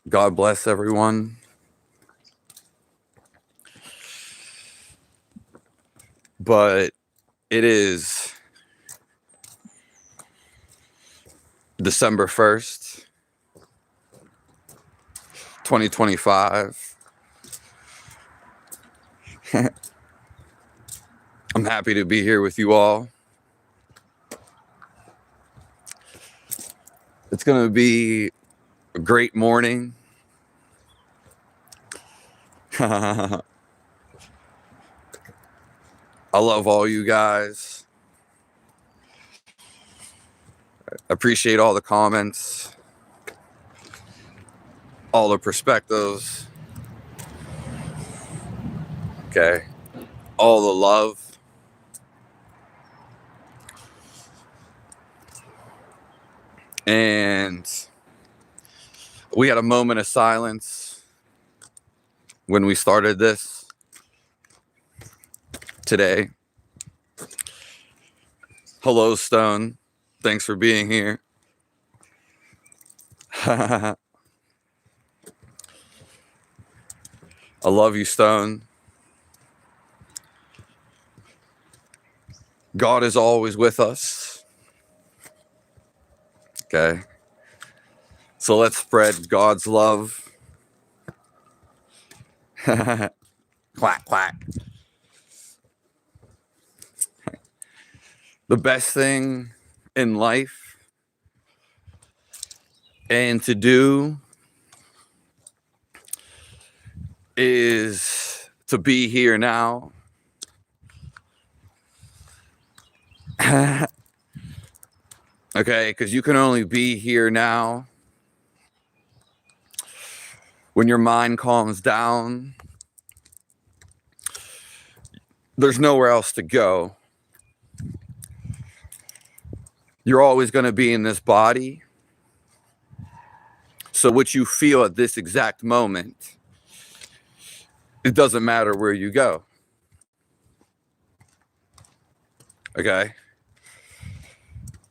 God bless everyone. But it is December 1st, 2025. I'm happy to be here with you all. It's going to be a great morning. I love all you guys. Appreciate all the comments, all the perspectives. Okay. All the love. And we had a moment of silence when we started this today. Hello, Stone. Thanks for being here. I love you, Stone. God is always with us. Okay. So let's spread God's love. Quack, quack. The best thing in life and to do is to be here now. Okay, because you can only be here now when your mind calms down. There's nowhere else to go. You're always going to be in this body. So what you feel at this exact moment, it doesn't matter where you go. Okay?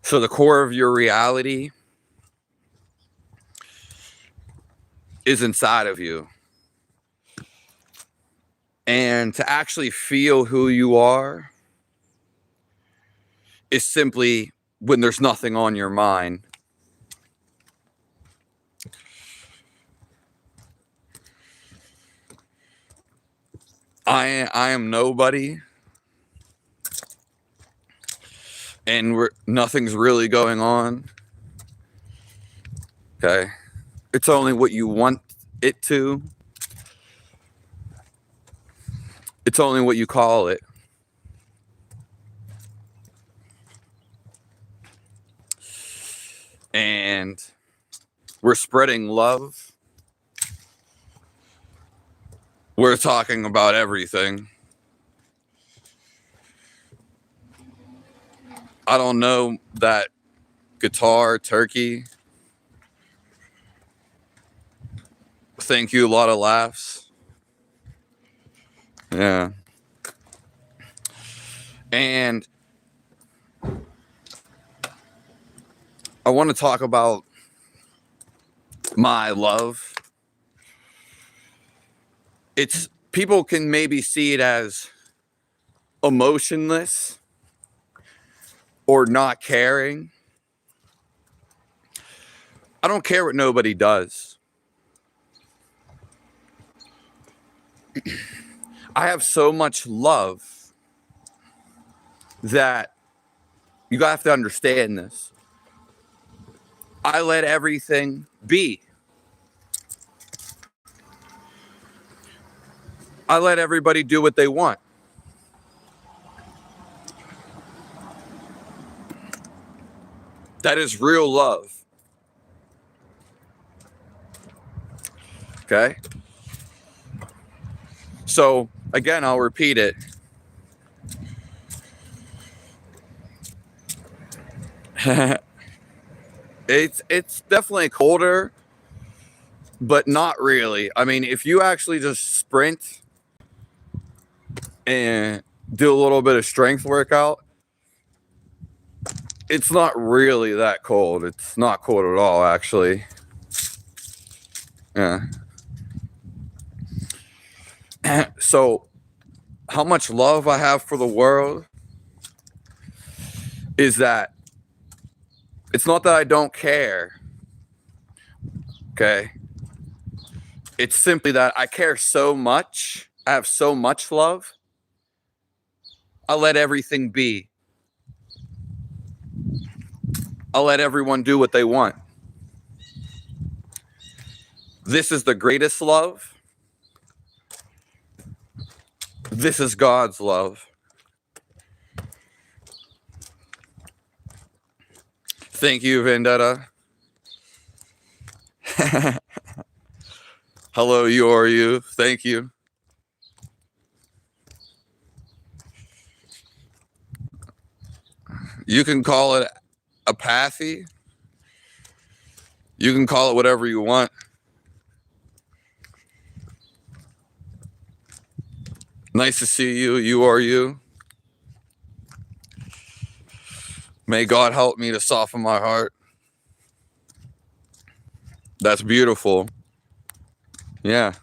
So the core of your reality is inside of you. And to actually feel who you are is simply when there's nothing on your mind. I am nobody. And nothing's really going on. Okay? It's only what you want it to. It's only what you call it. And we're spreading love. We're talking about everything. I don't know that guitar turkey. Thank you, a lot of laughs. Yeah. And I want to talk about my love. People can maybe see it as emotionless or not caring. I don't care what nobody does. I have so much love that you have to understand this. I let everything be. I let everybody do what they want. That is real love. Okay? So, again, I'll repeat it. It's definitely colder, but not really. I mean, if you actually just sprint and do a little bit of strength workout, it's not really that cold. It's not cold at all, actually. Yeah. So how much love I have for the world is that it's not that I don't care. Okay. It's simply that I care so much. I have so much love. I let everything be. I'll let everyone do what they want. This is the greatest love. This is God's love. Thank you, Vendetta. Hello, you. Thank you. You can call it apathy. You can call it whatever you want. Nice to see you. You. May God help me to soften my heart. That's beautiful. Yeah.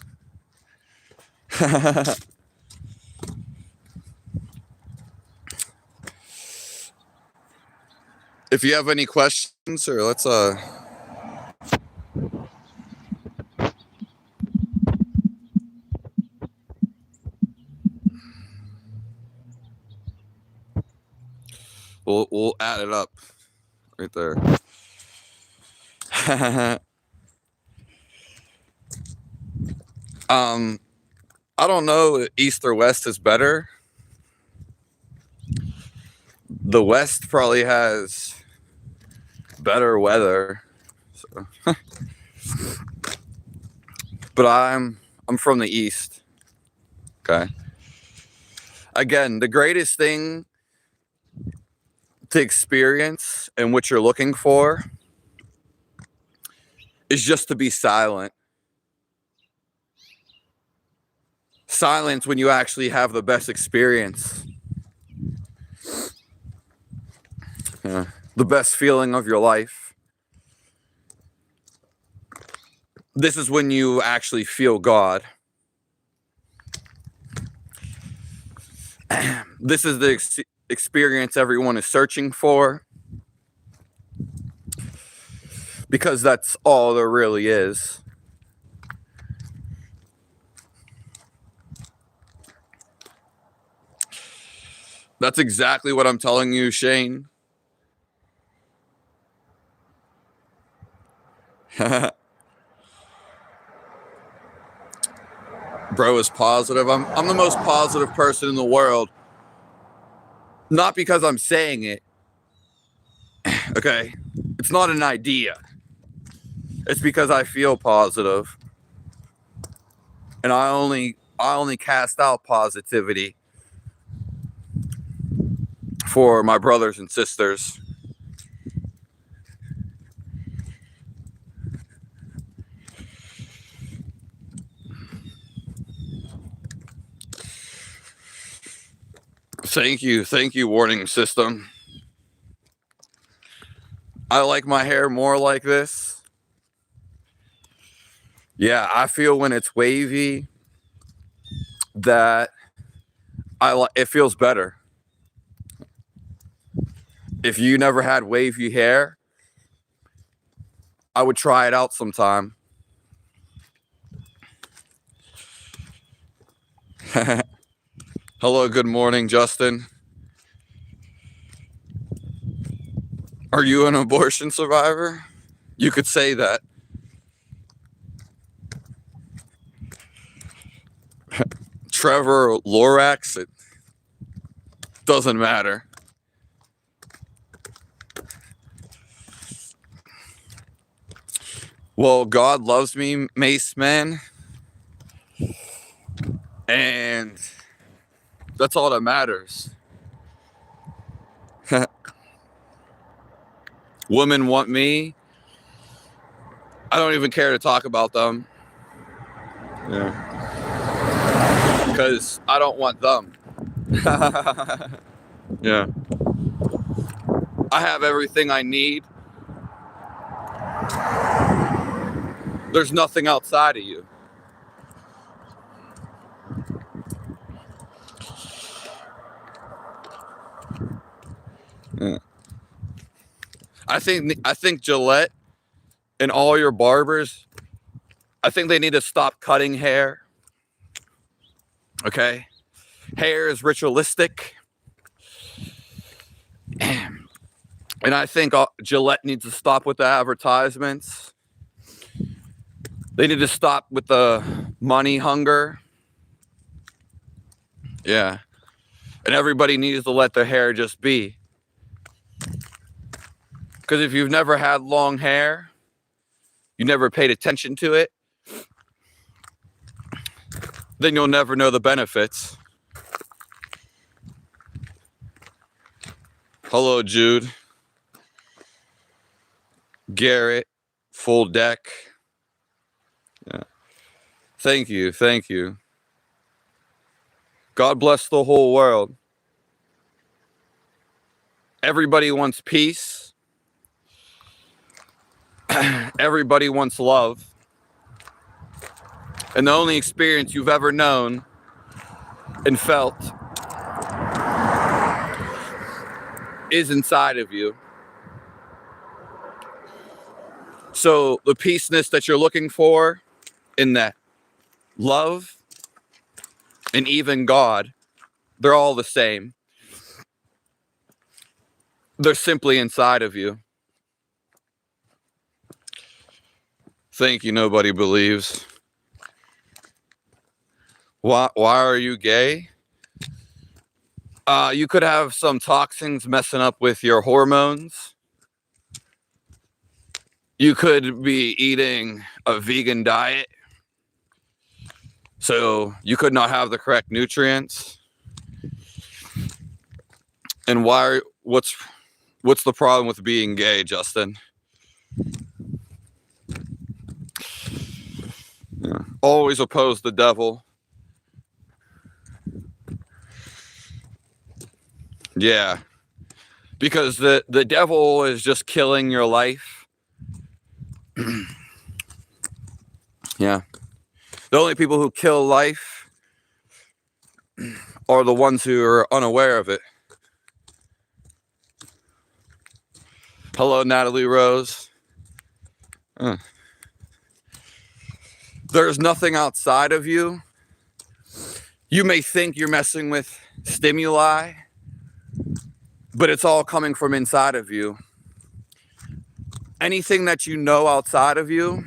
If you have any questions, or let's we'll add it up right there. I don't know if East or West is better. The West probably has better weather. So. But I'm from the East. Okay. Again, the greatest thing to experience and what you're looking for is just to be silent. Silence when you actually have the best experience. The best feeling of your life. This is when you actually feel God. This is the experience everyone is searching for. Because that's all there really is. That's exactly what I'm telling you, Shane. Bro is positive. I'm the most positive person in the world. Not because I'm saying it. Okay? It's not an idea. It's because I feel positive. And I only cast out positivity for my brothers and sisters. Thank you, warning system. I like my hair more like this. Yeah, I feel when it's wavy that it feels better. If you never had wavy hair, I would try it out sometime. Hello, good morning, Justin. Are you an abortion survivor? You could say that. Trevor Lorax, it doesn't matter. Well, God loves me, Mace Man. And that's all that matters. Women want me. I don't even care to talk about them. Yeah. Because I don't want them. Yeah. I have everything I need. There's nothing outside of you. Yeah. I think Gillette and all your barbers, I think they need to stop cutting hair. Okay? Hair is ritualistic. And I think Gillette needs to stop with the advertisements. They need to stop with the money hunger. Yeah. And everybody needs to let their hair just be. Because if you've never had long hair, you never paid attention to it, then you'll never know the benefits. Hello, Jude. Garrett, full deck. Yeah. Thank you. Thank you. God bless the whole world. Everybody wants peace. Everybody wants love. And the only experience you've ever known and felt is inside of you. So the peaceness that you're looking for in that love and even God, they're all the same. They're simply inside of you. Thank you, nobody believes. Why are you gay? You could have some toxins messing up with your hormones. You could be eating a vegan diet, so you could not have the correct nutrients. And what's the problem with being gay, Justin? Yeah. Always oppose the devil. Yeah. Because the devil is just killing your life. Yeah. The only people who kill life are the ones who are unaware of it. Hello, Natalie Rose. There's nothing outside of you. You may think you're messing with stimuli, but it's all coming from inside of you. Anything that you know outside of you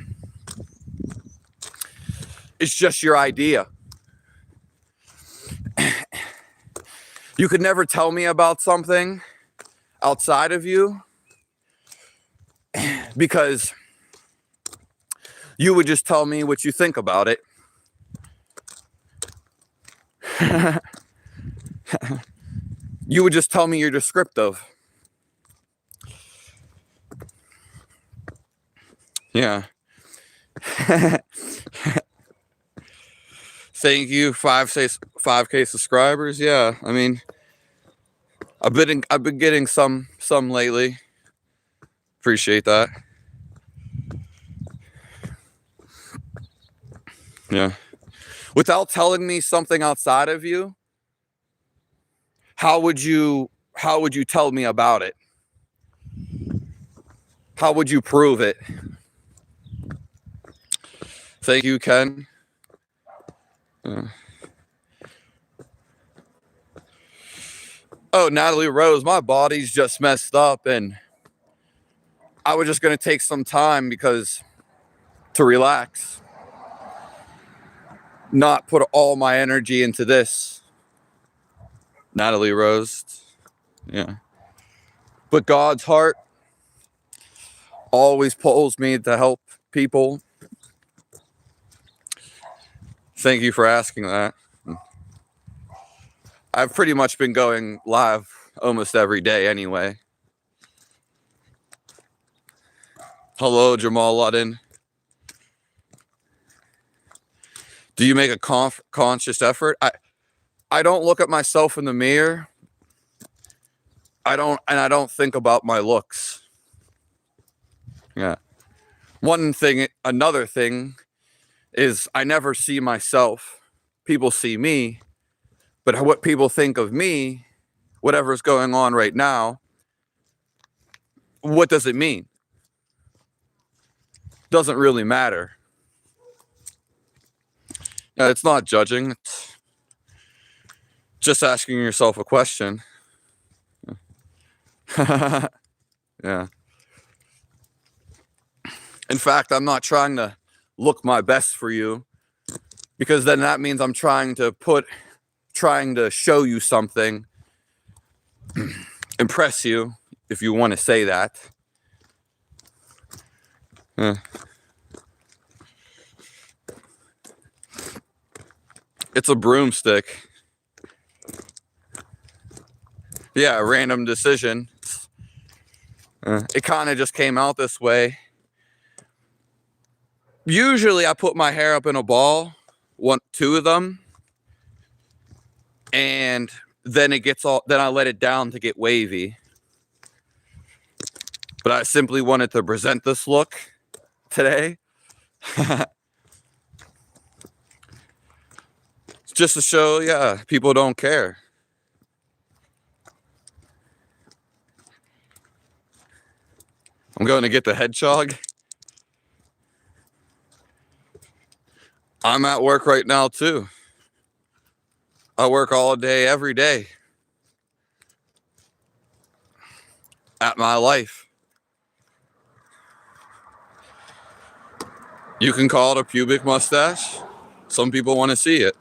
is just your idea. You could never tell me about something outside of you because you would just tell me what you think about it. You would just tell me you're descriptive. Yeah. Thank you, 5K subscribers. Yeah, I mean, I've been getting some lately. Appreciate that. Yeah. Without telling me something outside of you, how would you tell me about it? How would you prove it? Thank you, Ken. Oh, Natalie Rose, my body's just messed up, and I was just gonna take some time to relax, not put all my energy into this. Natalie Rose, yeah. But God's heart always pulls me to help people. Thank you for asking that. I've pretty much been going live almost every day anyway. Hello, Jamal Ludden. Do you make a conscious effort? I don't look at myself in the mirror. I don't think about my looks. Yeah. Another thing is I never see myself. People see me, but what people think of me, whatever's going on right now, what does it mean? Doesn't really matter. Yeah, it's not judging. It's just asking yourself a question. Yeah. In fact, I'm not trying to look my best for you, because then that means I'm trying to show you something, impress you, if you want to say that. It's a broomstick. Yeah, a random decision. It kind of just came out this way. Usually I put my hair up in a ball, two of them, and then then I let it down to get wavy. But I simply wanted to present this look today. Just to show, yeah, people don't care. I'm going to get the hedgehog. I'm at work right now too. I work all day, every day. At my life. You can call it a pubic mustache. Some people want to see it.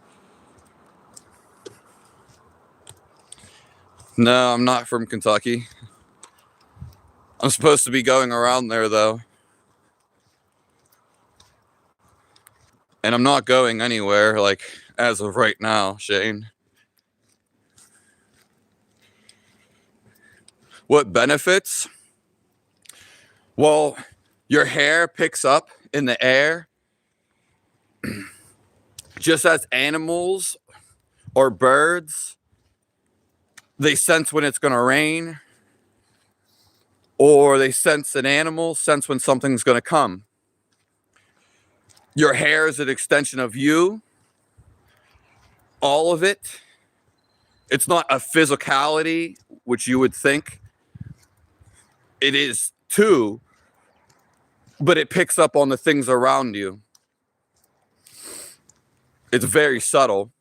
No, I'm not from Kentucky. I'm supposed to be going around there though. And I'm not going anywhere, like, as of right now, Shane. What benefits? Well, your hair picks up in the air. Just as animals or birds, they sense when it's going to rain, or they sense when something's going to come. Your hair is an extension of you. All of it. It's not a physicality, which you would think. It is too, but it picks up on the things around you. It's very subtle.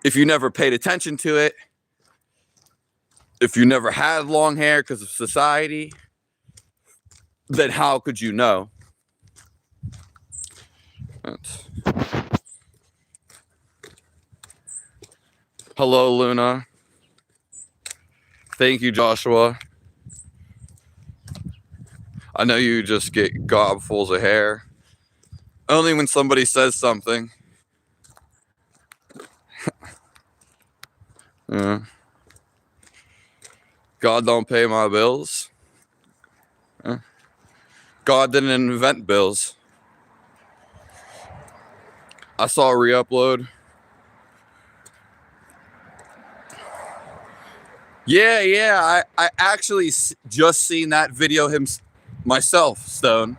If you never paid attention to it, if you never had long hair because of society, then how could you know? Hello, Luna. Thank you, Joshua. I know you just get gobfuls of hair. Only when somebody says something. Yeah. God don't pay my bills. God didn't invent bills. I saw a re-upload. Yeah. I actually just seen that video myself, Stone.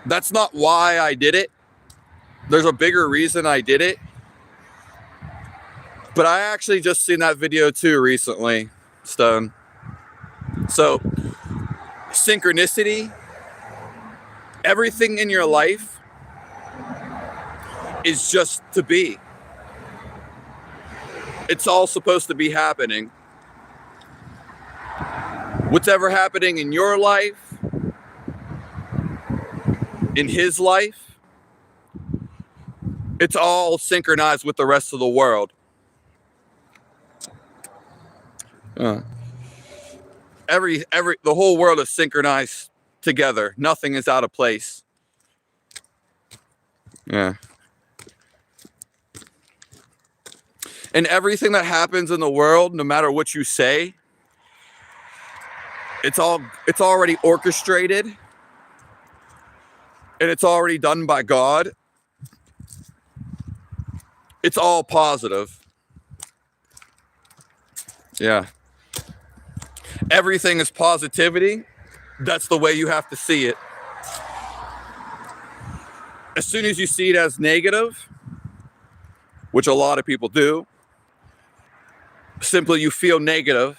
That's not why I did it. There's a bigger reason I did it. But I actually just seen that video too recently, Stone. So, synchronicity, everything in your life is just to be. It's all supposed to be happening. What's ever happening in your life, in his life, it's all synchronized with the rest of the world. The whole world is synchronized together. Nothing is out of place. Yeah. And everything that happens in the world, no matter what you say, it's already orchestrated, and it's already done by God. It's all positive. Yeah. Everything is positivity. That's the way you have to see it. As soon as you see it as negative, which a lot of people do, simply you feel negative.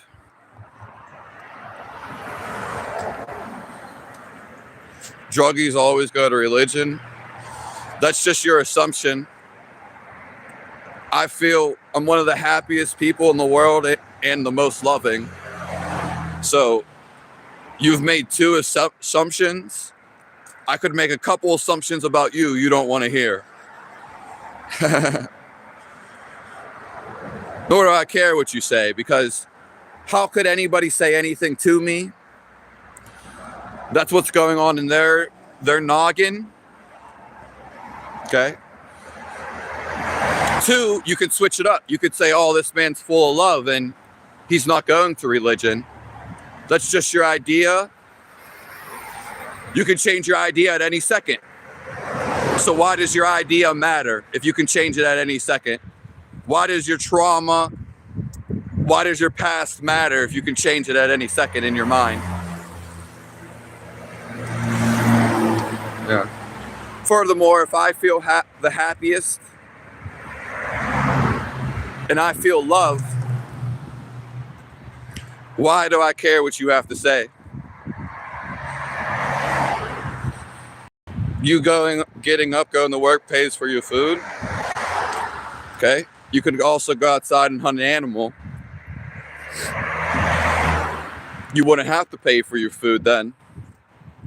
Druggies always go to religion. That's just your assumption. I feel I'm one of the happiest people in the world and the most loving. So you've made two assumptions. I could make a couple assumptions about you don't want to hear. Nor do I care what you say, because how could anybody say anything to me? That's what's going on in their noggin. Okay. Two, you could switch it up. You could say, oh, this man's full of love and he's not going to religion. That's just your idea. You can change your idea at any second. So why does your idea matter if you can change it at any second? Why does your trauma, why does your past matter if you can change it at any second in your mind? Yeah. Furthermore, if I feel the happiest and I feel loved, why do I care what you have to say? You getting up, going to work pays for your food. Okay. You could also go outside and hunt an animal. You wouldn't have to pay for your food then.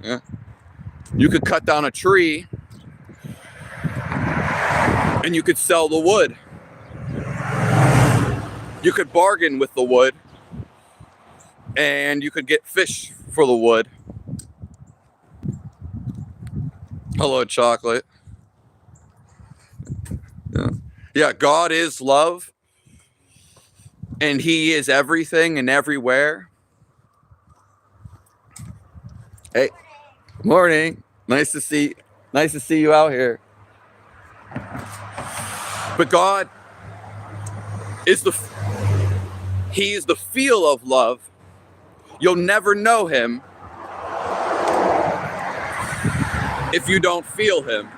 Yeah. You could cut down a tree and you could sell the wood. You could bargain with the wood and you could get fish for the wood. Hello, chocolate. Yeah. Yeah, God is love and he is everything and everywhere. Hey, morning. Nice to see you out here. But God is he is the feel of love. You'll never know him if you don't feel him.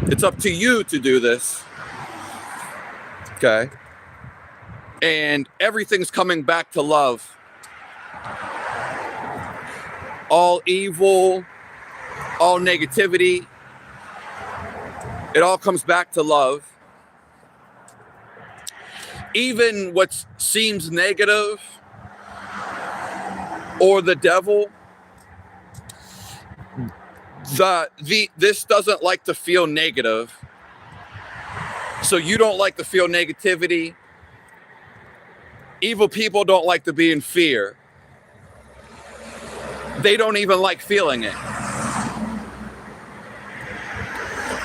It's up to you to do this. Okay? And everything's coming back to love. All evil, all negativity, it all comes back to love. Even what seems negative or the devil, this doesn't like to feel negative. So you don't like to feel negativity. Evil people don't like to be in fear. They don't even like feeling it.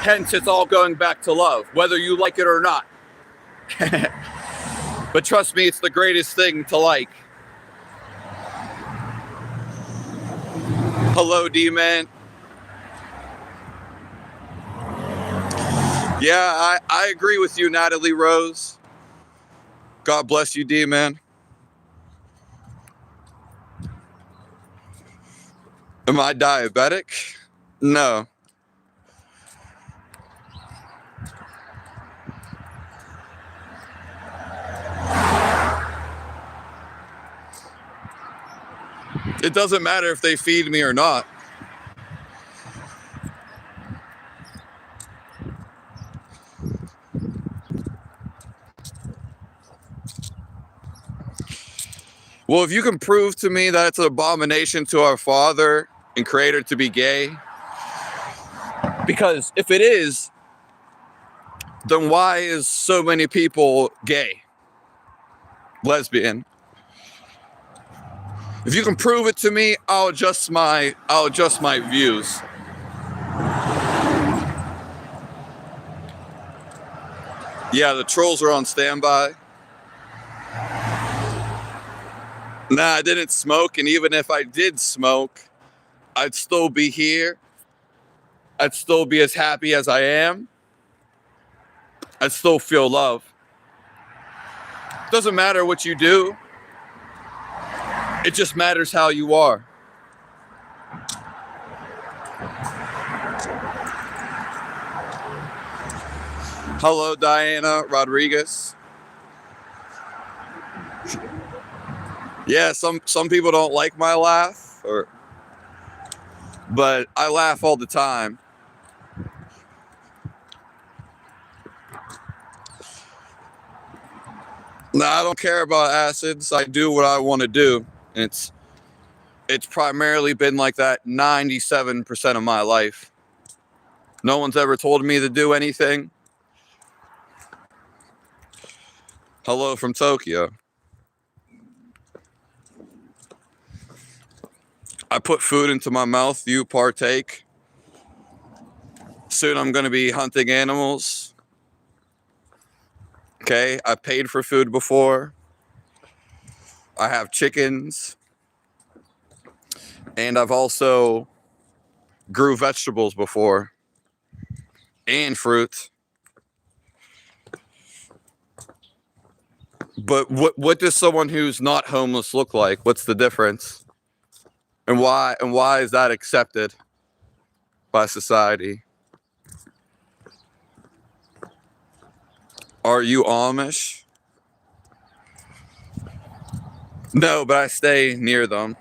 Hence, it's all going back to love, whether you like it or not. But trust me, it's the greatest thing to like. Hello, D-Man. Yeah, I agree with you, Natalie Rose. God bless you, D-Man. Am I diabetic? No. It doesn't matter if they feed me or not. Well, if you can prove to me that it's an abomination to our Father and Creator to be gay, because if it is, then why is so many people gay, lesbian? If you can prove it to me, I'll adjust my views. Yeah, the trolls are on standby. Nah, I didn't smoke, and even if I did smoke, I'd still be here. I'd still be as happy as I am. I still feel love. Doesn't matter what you do. It just matters how you are. Hello, Diana Rodriguez. Yeah, some people don't like my laugh, but I laugh all the time. No, I don't care about acids. I do what I want to do. It's primarily been like that 97% of my life. No one's ever told me to do anything. Hello from Tokyo. I put food into my mouth, you partake. Soon I'm going to be hunting animals. Okay, I paid for food before. I have chickens. And I've also grew vegetables before. And fruit. But what does someone who's not homeless look like? What's the difference? And why is that accepted by society? Are you Amish? No, but I stay near them.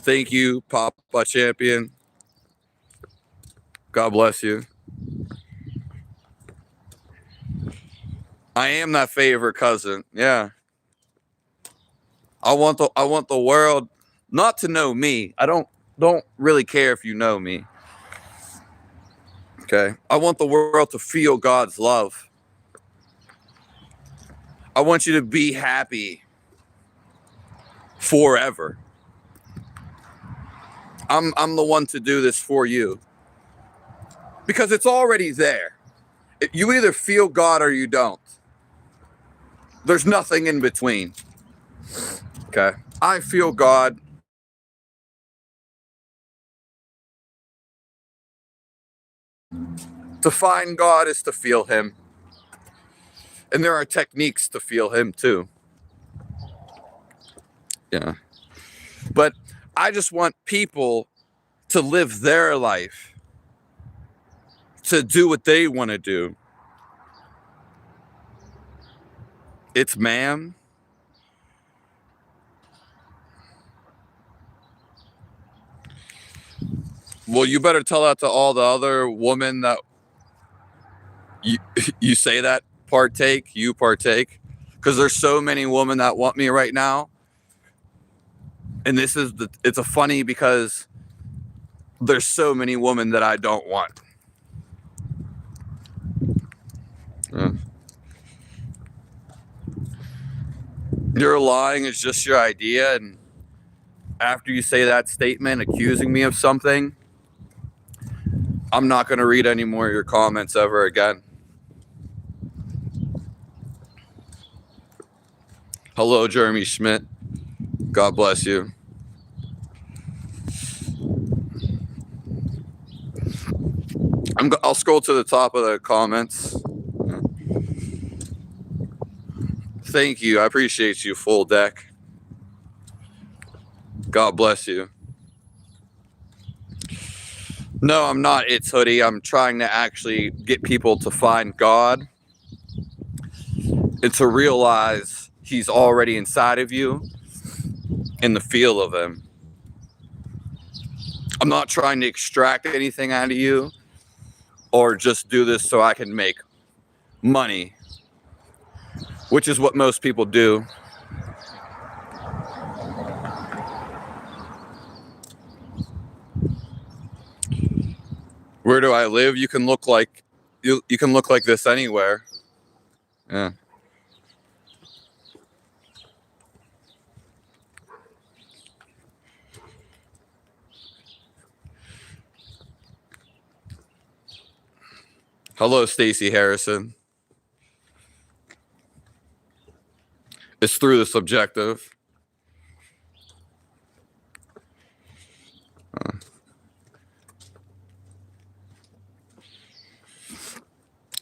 Thank you, Papa Champion. God bless you. I am that favorite cousin. Yeah. I want the world not to know me. I don't really care if you know me. Okay. I want the world to feel God's love. I want you to be happy forever. I'm the one to do this for you. Because it's already there. You either feel God or you don't. There's nothing in between. Okay. I feel God. To find God is to feel Him. And there are techniques to feel Him too. Yeah. But I just want people to live their life, to do what they want to do. It's ma'am. Well, you better tell that to all the other women that you say that you partake. Because there's so many women that want me right now. And it's a funny because there's so many women that I don't want. Your lying is just your idea, and after you say that statement accusing me of something, I'm not going to read any more of your comments ever again. Hello, Jeremy Schmidt. God bless you. I'll scroll to the top of the comments. Thank you. I appreciate you, full deck. God bless you. No, I'm not It's Hoodie. I'm trying to actually get people to find God and to realize He's already inside of you in the feel of Him. I'm not trying to extract anything out of you or just do this so I can make money, which is what most people do. Where do I live? You can look like you can look like this anywhere. Yeah. Hello, Stacey Harrison. It's through the subjective.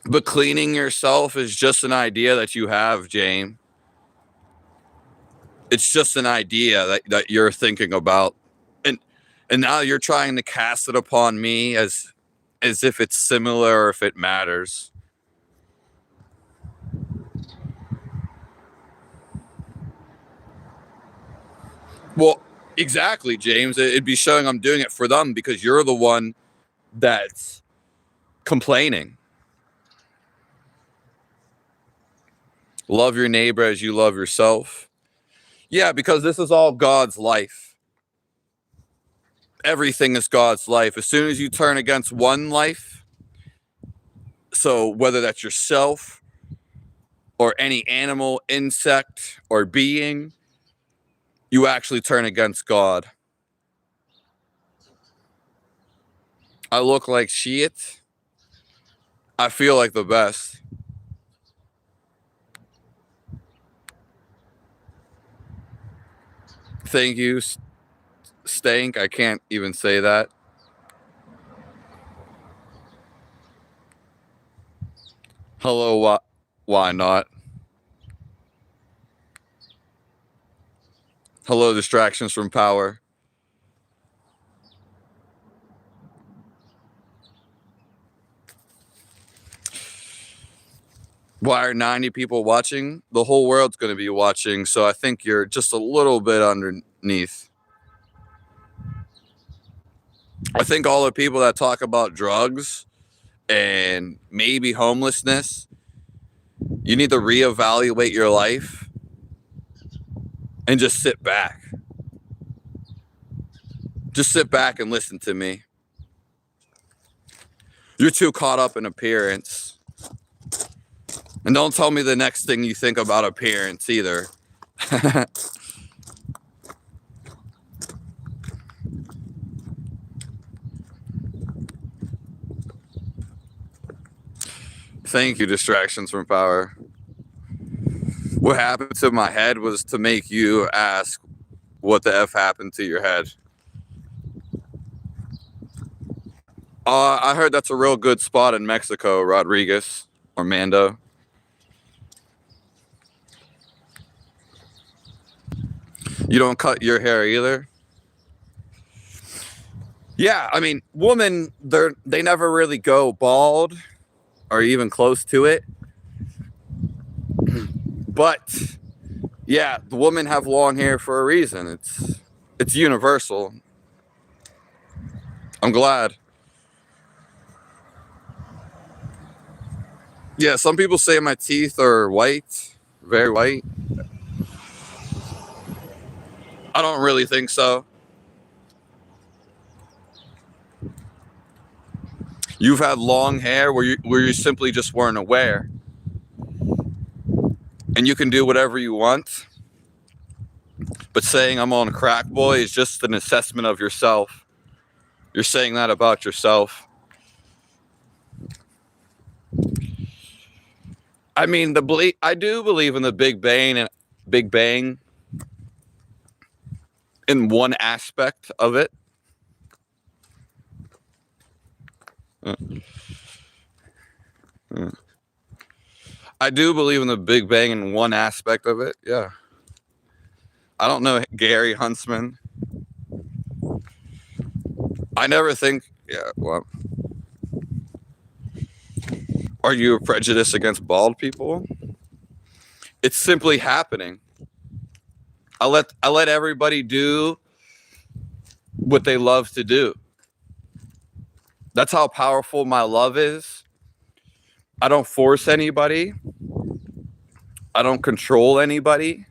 But cleaning yourself is just an idea that you have, James. It's just an idea that you're thinking about. And now you're trying to cast it upon me as if it's similar or if it matters. Well, exactly, James. It'd be showing I'm doing it for them because you're the one that's complaining. Love your neighbor as you love yourself. Yeah, because this is all God's life. Everything is God's life. As soon as you turn against one life, so whether that's yourself or any animal, insect, or being, you actually turn against God. I look like shit. I feel like the best. Thank you, Stank. I can't even say that. Hello, why not? Hello, distractions from power. Why are 90 people watching? The whole world's going to be watching, so I think you're just a little bit underneath. I think all the people that talk about drugs and maybe homelessness, you need to reevaluate your life and just sit back. Just sit back and listen to me. You're too caught up in appearance. And don't tell me the next thing you think about appearance either. Thank you, distractions from power. What happened to my head was to make you ask what the F happened to your head. I heard that's a real good spot in Mexico, Rodriguez or Mando. You don't cut your hair either? Yeah, I mean, women, they never really go bald or even close to it. But yeah, the women have long hair for a reason. It's universal. I'm glad. Yeah, some people say my teeth are white, very white. I don't really think so. You've had long hair where you simply just weren't aware. And you can do whatever you want. But saying I'm on crack, boy, is just an assessment of yourself. You're saying that about yourself. I mean, I do believe in the Big Bang in one aspect of it. I do believe in the Big Bang in one aspect of it. Yeah. I don't know Gary Huntsman. I never think. Yeah. Well, are you prejudiced against bald people? It's simply happening. I let everybody do what they love to do. That's how powerful my love is. I don't force anybody. I don't control anybody.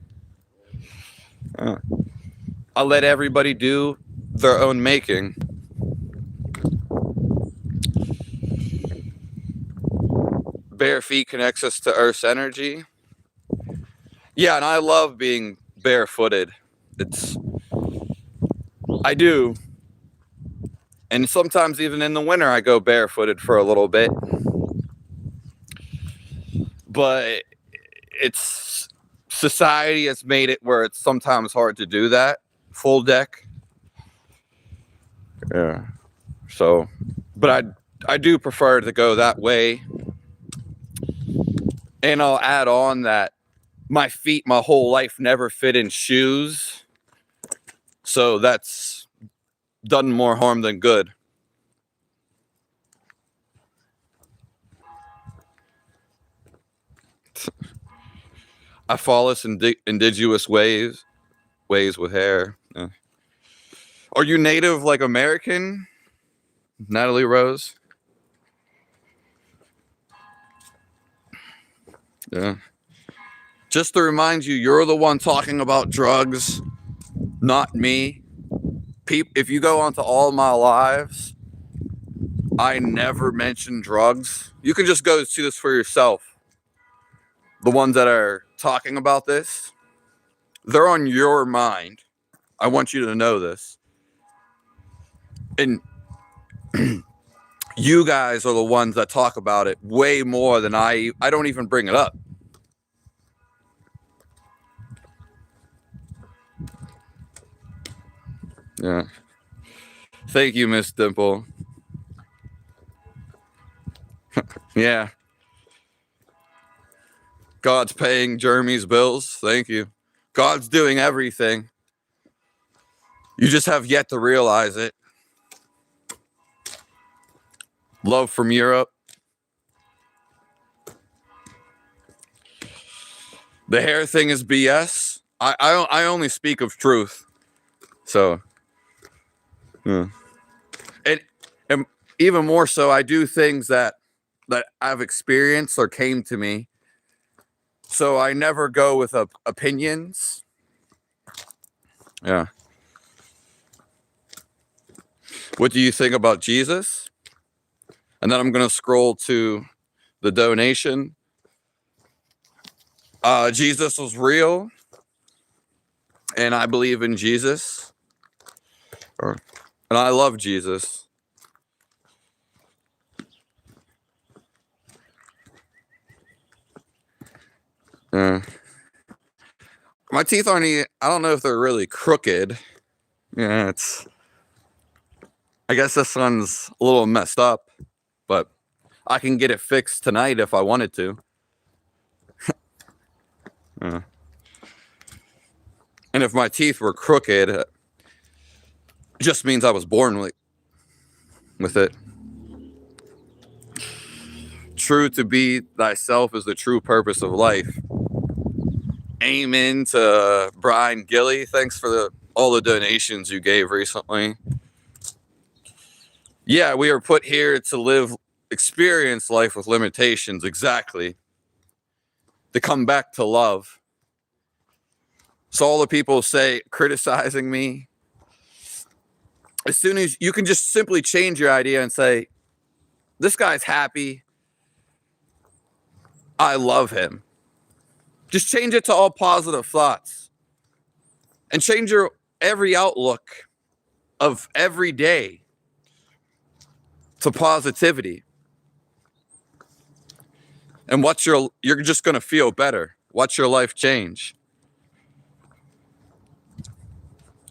I let everybody do their own making. Bare feet connects us to Earth's energy. Yeah, and I love being barefooted. I do. And sometimes even in the winter, I go barefooted for a little bit. But society has made it where it's sometimes hard to do that. Full deck. Yeah. So, but I do prefer to go that way. And I'll add on that my feet my whole life never fit in shoes. So that's done more harm than good. I follow indigenous ways with hair. Yeah. Are you Native like American, Natalie Rose? Yeah. Just to remind you, you're the one talking about drugs, not me. If you go onto all my lives, I never mention drugs. You can just go see this for yourself. The ones that are talking about this, they're on your mind. I want you to know this. And you guys are the ones that talk about it way more than I don't even bring it up. Yeah. Thank you, Miss Dimple. Yeah. God's paying Jeremy's bills. Thank you. God's doing everything. You just have yet to realize it. Love from Europe. The hair thing is BS. I only speak of truth. So, yeah. And even more so, I do things that I've experienced or came to me. So I never go with opinions. Yeah. What do you think about Jesus? And then I'm going to scroll to the donation. Jesus was real. And I believe in Jesus. And I love Jesus. My teeth aren't I don't know if they're really crooked. Yeah, I guess this one's a little messed up, but I can get it fixed tonight if I wanted to. And if my teeth were crooked, it just means I was born with it. True to be thyself is the true purpose of life. Amen to Brian Gilly. Thanks for all the donations you gave recently. Yeah, we are put here to experience life with limitations. Exactly. To come back to love. So all the people criticizing me, as soon as you can just simply change your idea and say, this guy's happy. I love him. Just change it to all positive thoughts and change your every outlook of every day to positivity. And you're just going to feel better. Watch your life change.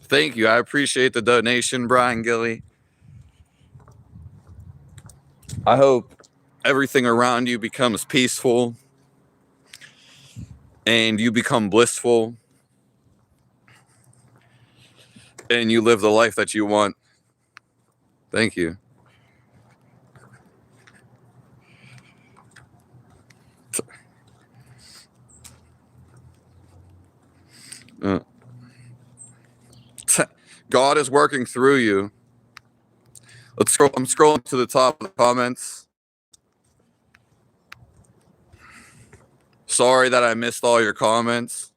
Thank you. I appreciate the donation, Brian Gilly. I hope everything around you becomes peaceful and you become blissful and you live the life that you want. Thank you. God is working through you. Let's scroll. I'm scrolling to the top of the comments. Sorry that I missed all your comments.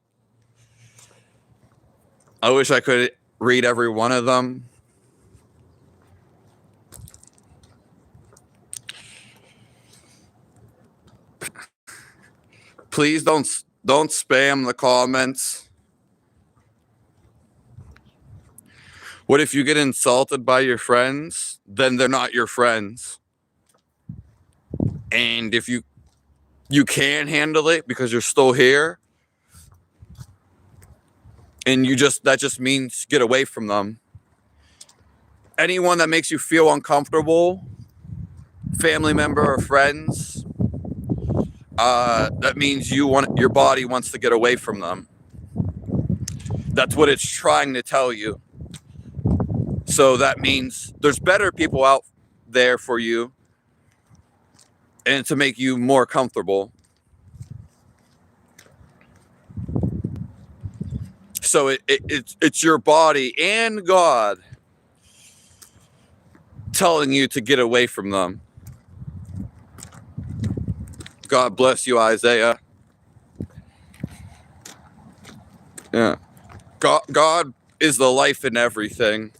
I wish I could read every one of them. Please don't spam the comments. What if you get insulted by your friends? Then they're not your friends. And if you can handle it because you're still here, and that just means get away from them. Anyone that makes you feel uncomfortable, family member or friends, That means your body wants to get away from them. That's what it's trying to tell you. So that means there's better people out there for you and to make you more comfortable. So it's your body and God telling you to get away from them. God bless you, Isaiah. Yeah. God is the life in everything.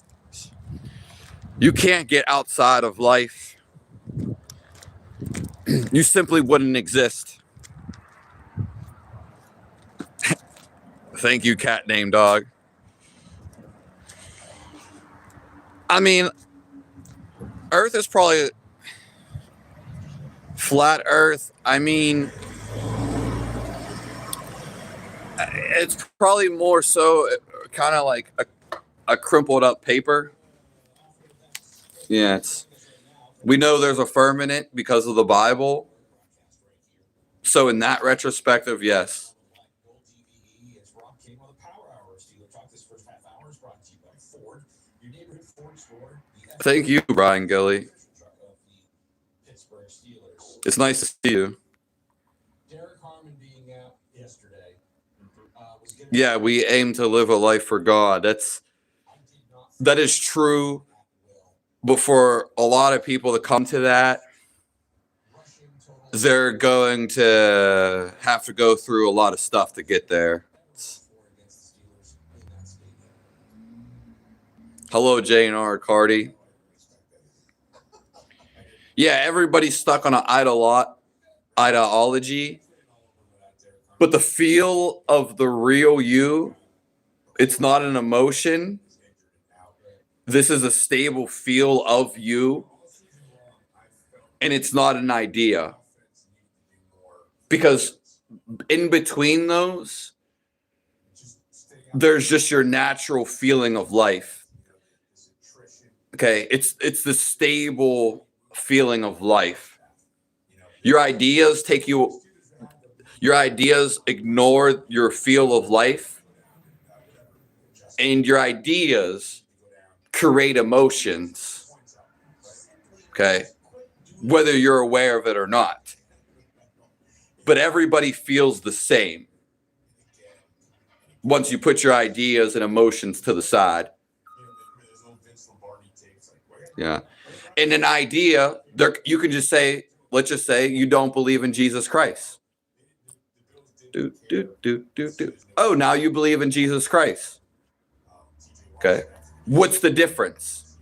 You can't get outside of life. You simply wouldn't exist. Thank you, cat named dog. I mean, Earth is probably flat Earth. I mean, it's probably more so kind of like a crumpled up paper. Yeah, we know there's a firmament because of the Bible. So in that retrospective, yes. Thank you, Brian Gilly. It's nice to see you. Yeah, we aim to live a life for God. That is true. But for a lot of people to come to that, they're going to have to go through a lot of stuff to get there. Hello, J&R Cardi. Yeah, everybody's stuck on an ideology, but the feel of the real you, it's not an emotion. This is a stable feel of you, and it's not an idea. Because in between those, there's just your natural feeling of life. Okay, it's the stable feeling of life. Your ideas ignore your feel of life, and your ideas create emotions. Okay, whether you're aware of it or not. But everybody feels the same once you put your ideas and emotions to the side. Yeah. And an idea, you can just say, let's just say you don't believe in Jesus Christ. Oh, now you believe in Jesus Christ. Okay. What's the difference?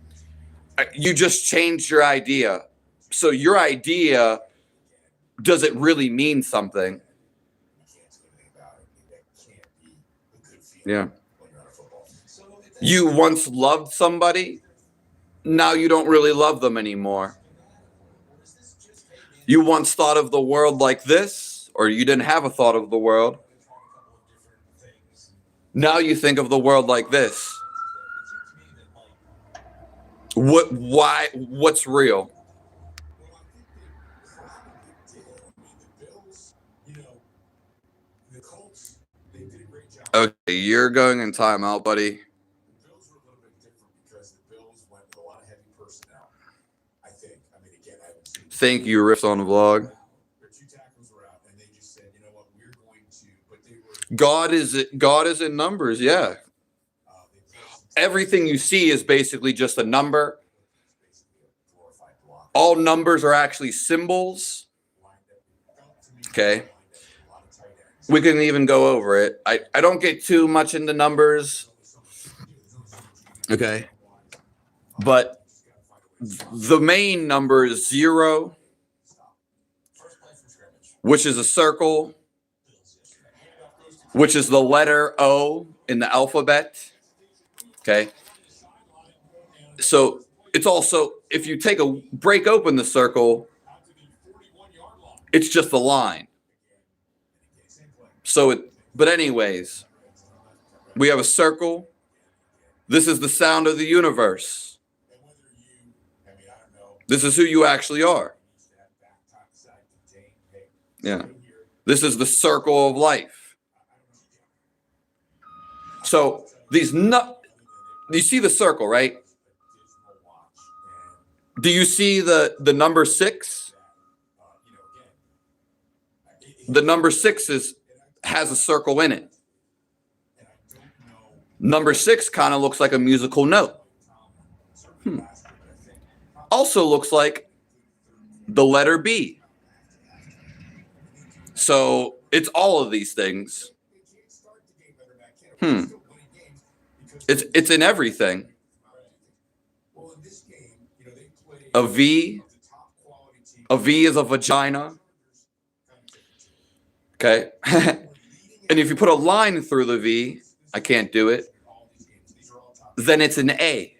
You just changed your idea. So your idea, does it really mean something? Yeah. You once loved somebody, now you don't really love them anymore. You once thought of the world like this, or you didn't have a thought of the world. Now you think of the world like this. What's real? Okay, you're going in timeout, buddy. Thank you, Riffs on the Vlog. God is in numbers, yeah. Everything you see is basically just a number. All numbers are actually symbols. Okay. We can even go over it. I don't get too much into numbers. Okay. But the main number is 0, which is a circle, which is the letter O in the alphabet. Okay. So it's also, if you break open the circle, it's just a line. But anyways, we have a circle. This is the sound of the universe. This is who you actually are. Yeah. This is the circle of life. So you see the circle, right? Do you see the number 6? The number 6 has a circle in it. Number 6 kind of looks like a musical note. Also looks like the letter B. So it's all of these things. It's in everything. A V is a vagina. Okay. And if you put a line through the V, I can't do it, then it's an A.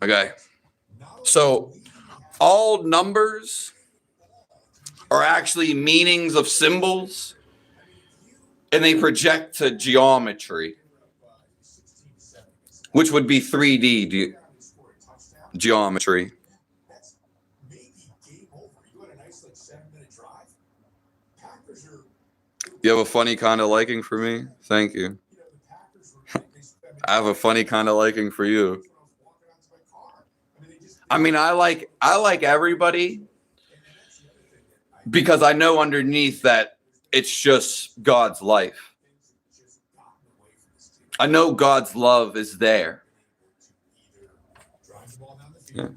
Okay. So all numbers are actually meanings of symbols, and they project to geometry, which would be 3D geometry. You have a funny kind of liking for me? Thank you. I have a funny kind of liking for you. I mean, I like everybody because I know underneath that it's just God's life. I know God's love is there. Yeah.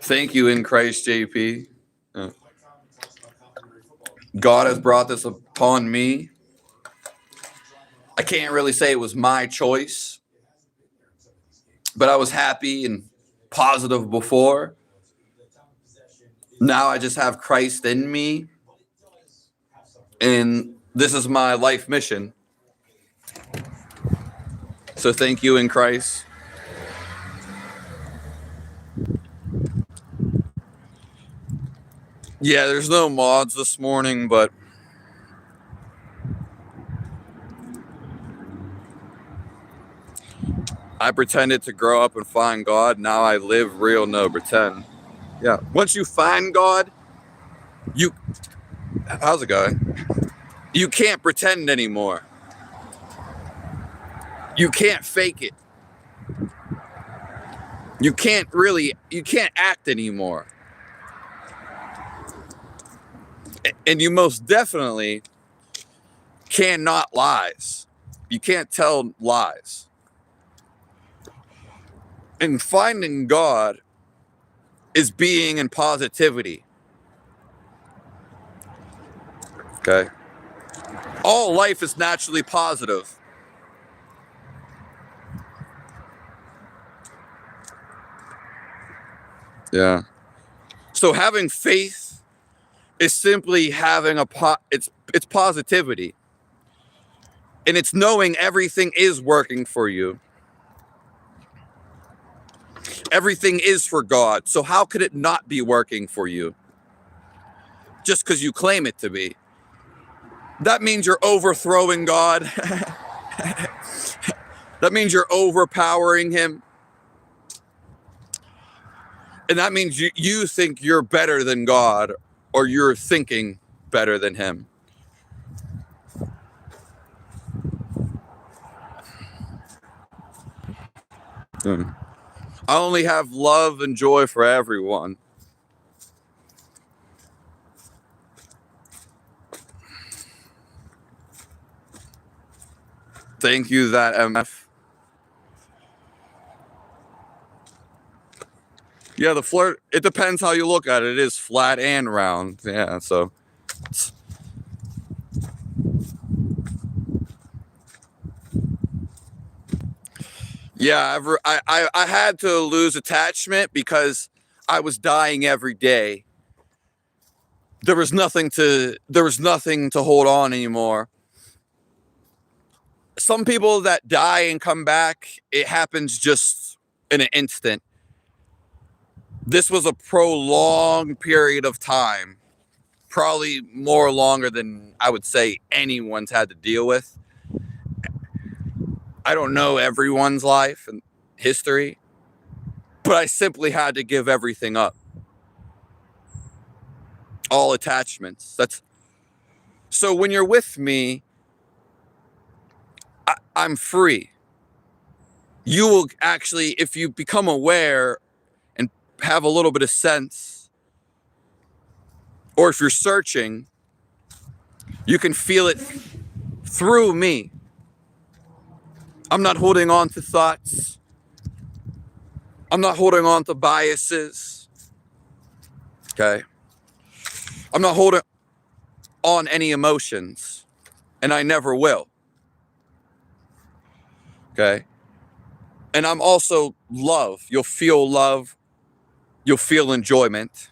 Thank you, in Christ, JP. God has brought this upon me. I can't really say it was my choice, but I was happy and positive before. Now I just have Christ in me, and this is my life mission. So thank you, in Christ. Yeah, there's no mods this morning, but I pretended to grow up and find God. Now I live real, no pretend. Yeah. Once you find God, how's it going? You can't pretend anymore. You can't fake it. You can't act anymore. And you most definitely cannot lies. You can't tell lies. And finding God is being in positivity. Okay? All life is naturally positive. Yeah. So having faith is simply having it's positivity. And it's knowing everything is working for you. Everything is for God. So how could it not be working for you? Just because you claim it to be. That means you're overthrowing God. That means you're overpowering him. And that means you think you're better than God, or you're thinking better than him. I only have love and joy for everyone. Thank you, that MF. Yeah, the flirt, it depends how you look at it. It is flat and round. Yeah, so. Yeah, I had to lose attachment because I was dying every day. There was nothing to hold on anymore. Some people that die and come back, it happens just in an instant. This was a prolonged period of time, probably more longer than I would say anyone's had to deal with. I don't know everyone's life and history, but I simply had to give everything up. All attachments. So when you're with me, I'm free. You will actually, if you become aware and have a little bit of sense, or if you're searching, you can feel it through me. I'm not holding on to thoughts. I'm not holding on to biases. Okay. I'm not holding on any emotions, and I never will. Okay. And I'm also love. You'll feel love. You'll feel enjoyment.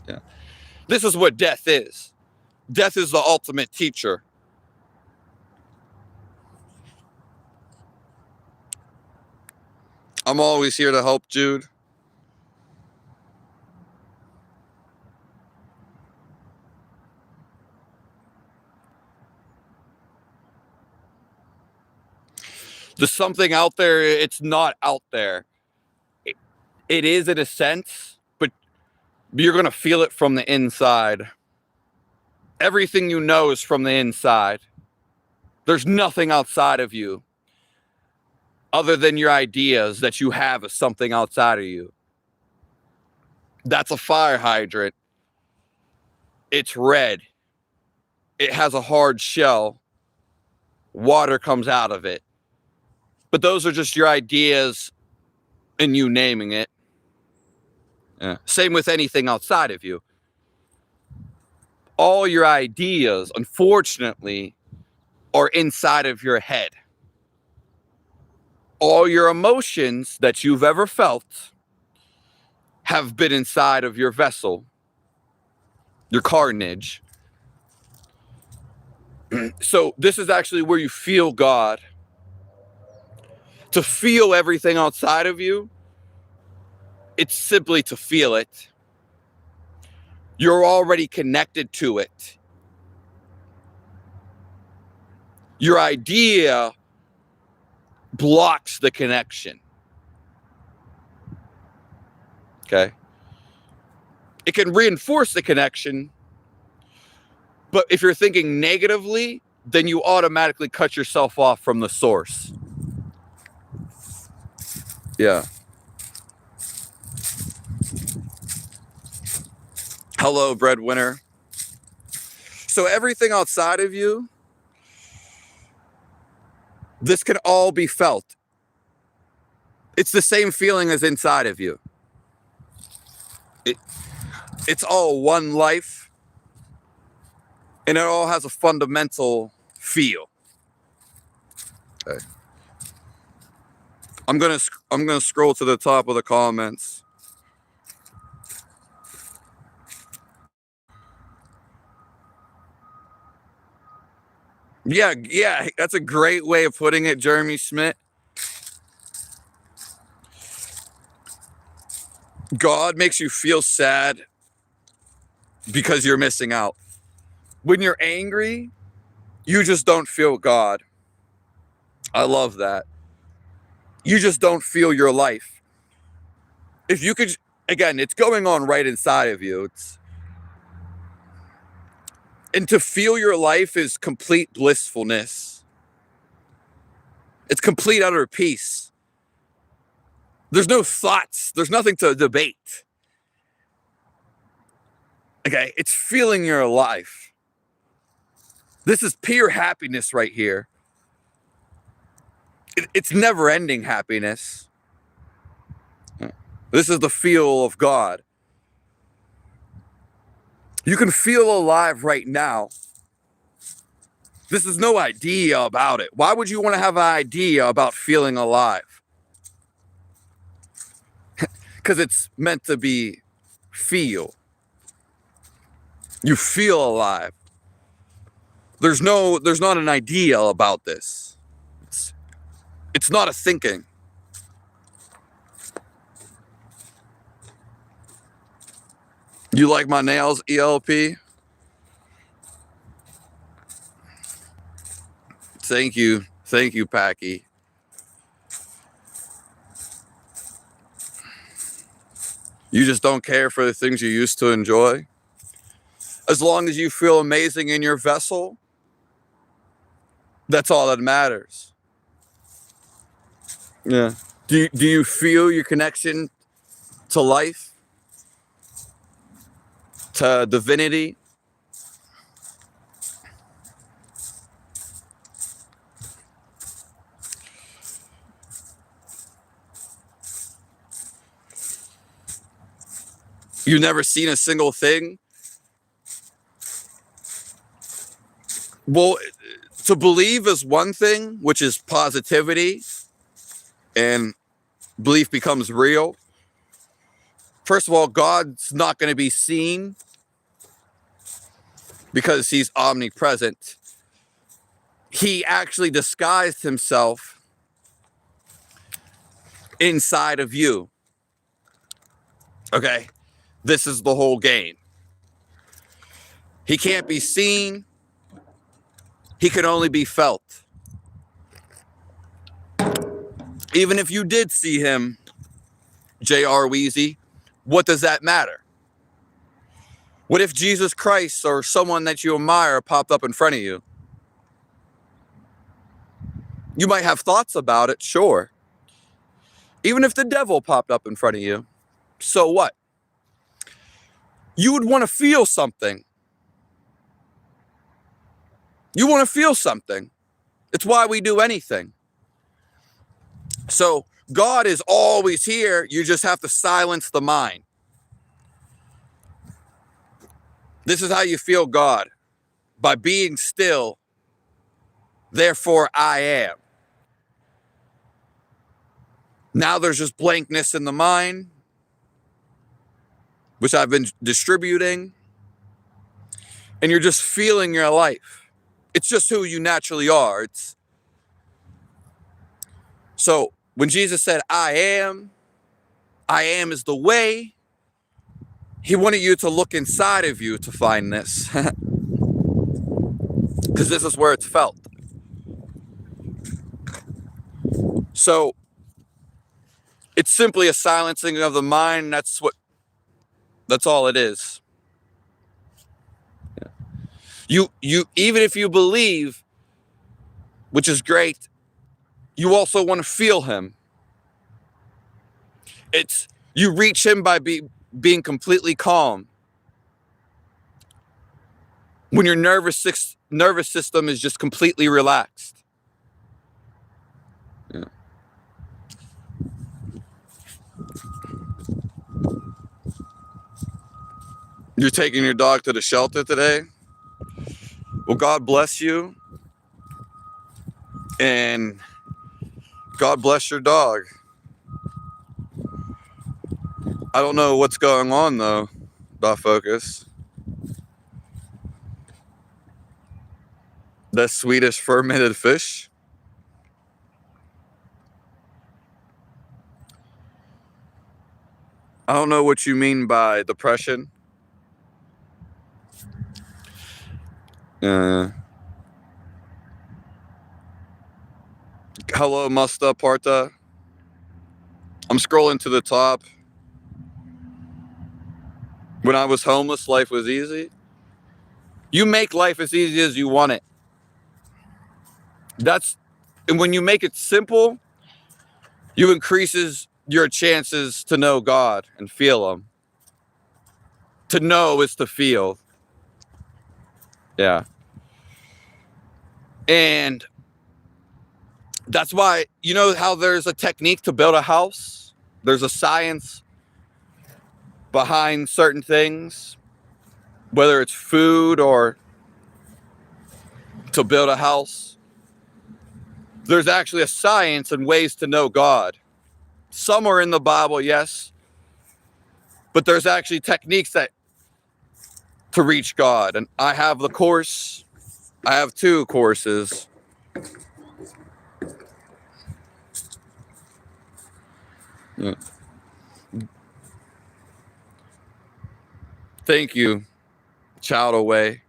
Yeah. This is what death is. Death is the ultimate teacher. I'm always here to help, Jude. There's something out there. It's not out there. It is in a sense, but you're going to feel it from the inside. Everything you know is from the inside. There's nothing outside of you other than your ideas that you have of something outside of you. That's a fire hydrant. It's red. It has a hard shell. Water comes out of it. But those are just your ideas and you naming it. Yeah. Same with anything outside of you. All your ideas, unfortunately, are inside of your head. All your emotions that you've ever felt have been inside of your vessel, your carnage. So this is actually where you feel God. To feel everything outside of you, it's simply to feel it. You're already connected to it. Your idea blocks the connection. Okay? It can reinforce the connection, but if you're thinking negatively, then you automatically cut yourself off from the source. Yeah. Hello, breadwinner. So everything outside of you, this can all be felt. It's the same feeling as inside of you. It's all one life, and it all has a fundamental feel. Okay. I'm gonna scroll to the top of the comments. Yeah, that's a great way of putting it, Jeremy Schmidt. God makes you feel sad because you're missing out. When you're angry, you just don't feel God. I love that. You just don't feel your life. If you could, again, it's going on right inside of you. And to feel your life is complete blissfulness. It's complete utter peace. There's no thoughts. There's nothing to debate. Okay, it's feeling your life. This is pure happiness right here. It's never-ending happiness. This is the feel of God. You can feel alive right now. This is no idea about it. Why would you want to have an idea about feeling alive? Because it's meant to be feel. You feel alive. There's not an idea about this. It's not a thinking. You like my nails, ELP? Thank you. Thank you, Packy. You just don't care for the things you used to enjoy. As long as you feel amazing in your vessel, that's all that matters. Yeah. Do you feel your connection to life, to divinity? You've never seen a single thing? Well, to believe is one thing, which is positivity, and belief becomes real. First of all, God's not going to be seen because he's omnipresent. He actually disguised himself inside of you. Okay? This is the whole game. He can't be seen. He can only be felt. Even if you did see him, J.R. Weezy, what does that matter? What if Jesus Christ or someone that you admire popped up in front of you? You might have thoughts about it, sure. Even if the devil popped up in front of you, so what? You would want to feel something. You want to feel something. It's why we do anything. So God is always here. You just have to silence the mind. This is how you feel God. By being still, therefore I am. Now there's just blankness in the mind, which I've been distributing. And you're just feeling your life. It's just who you naturally are. So when Jesus said, I am is the way, he wanted you to look inside of you to find this. Because this is where it's felt. So it's simply a silencing of the mind. That's all it is. Yeah. You even if you believe, which is great, you also want to feel him. You reach him by being completely calm. When your nervous system is just completely relaxed. Yeah. You're taking your dog to the shelter today? Well, God bless you. And God bless your dog. I don't know what's going on, though, about Focus. That Swedish fermented fish. I don't know what you mean by depression. Hello, Musta Parta. I'm scrolling to the top. When I was homeless, life was easy. You make life as easy as you want it. And when you make it simple, you increases your chances to know God and feel him. To know is to feel. Yeah. And that's why, you know how there's a technique to build a house? There's a science behind certain things, whether it's food or to build a house. There's actually a science and ways to know God. Some are in the Bible, yes, but there's actually techniques to reach God. And I have the course. I have 2 courses. Yeah. Thank you, Child Away.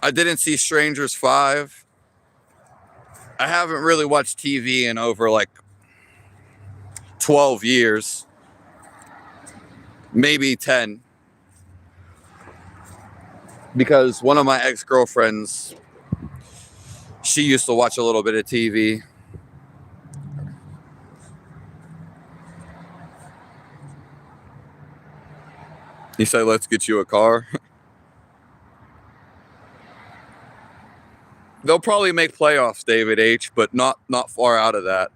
I didn't see Strangers 5. I haven't really watched TV in over like 12 years. Maybe 10. Because one of my ex-girlfriends, she used to watch a little bit of TV. He said, let's get you a car. They'll probably make playoffs, David H., but not far out of that.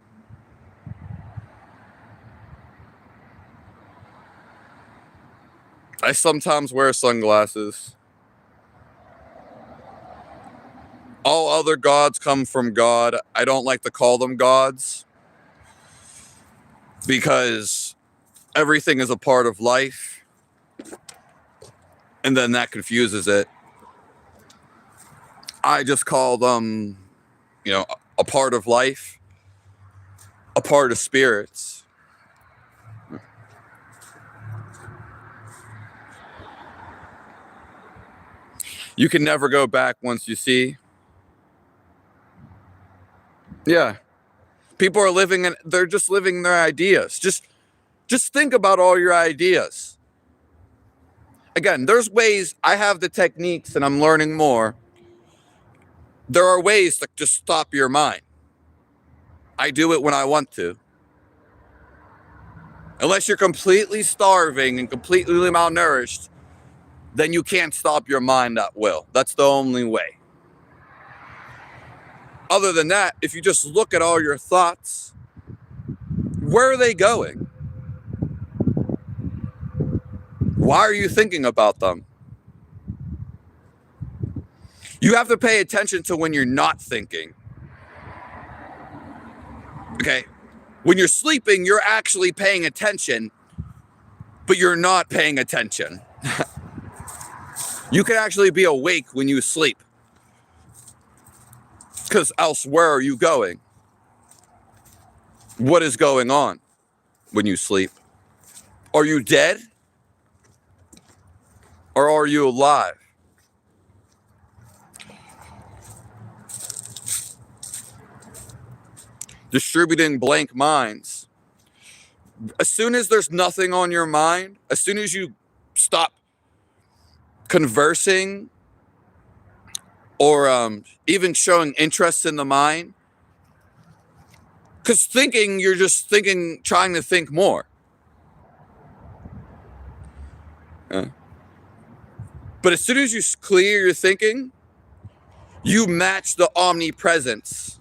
I sometimes wear sunglasses. All other gods come from God. I don't like to call them gods because everything is a part of life, and then that confuses it. I just call them, a part of life, a part of spirits. You can never go back once you see. Yeah. People are they're just living their ideas. Just think about all your ideas. Again, there's ways. I have the techniques and I'm learning more. There are ways to just stop your mind. I do it when I want to. Unless you're completely starving and completely malnourished, then you can't stop your mind at will. That's the only way. Other than that, if you just look at all your thoughts, where are they going? Why are you thinking about them? You have to pay attention to when you're not thinking. Okay? When you're sleeping, you're actually paying attention, but you're not paying attention. You can actually be awake when you sleep. Because else, where are you going? What is going on when you sleep? Are you dead? Or are you alive? Distributing blank minds. As soon as there's nothing on your mind, as soon as you stop conversing or even showing interest in the mind, because thinking, you're just thinking, trying to think more. But as soon as you clear your thinking, you match the omnipresence.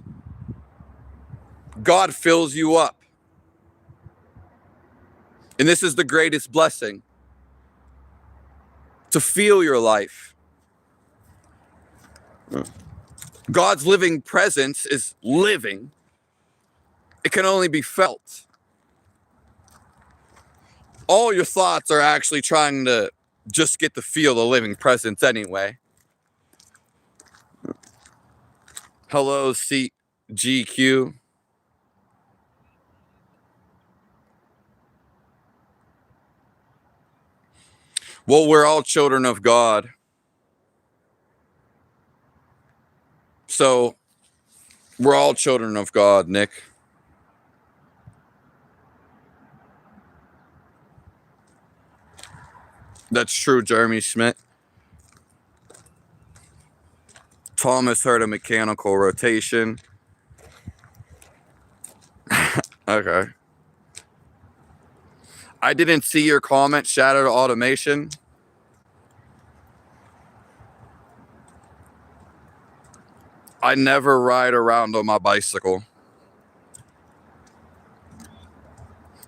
God fills you up. And this is the greatest blessing. To feel your life. God's living presence is living. It can only be felt. All your thoughts are actually trying to just get to feel the living presence anyway. Hello, CGQ. Well, we're all children of God. So, we're all children of God, Nick. That's true, Jeremy Schmidt. Thomas heard a mechanical rotation. Okay. I didn't see your comment, Shattered Automation. I never ride around on my bicycle.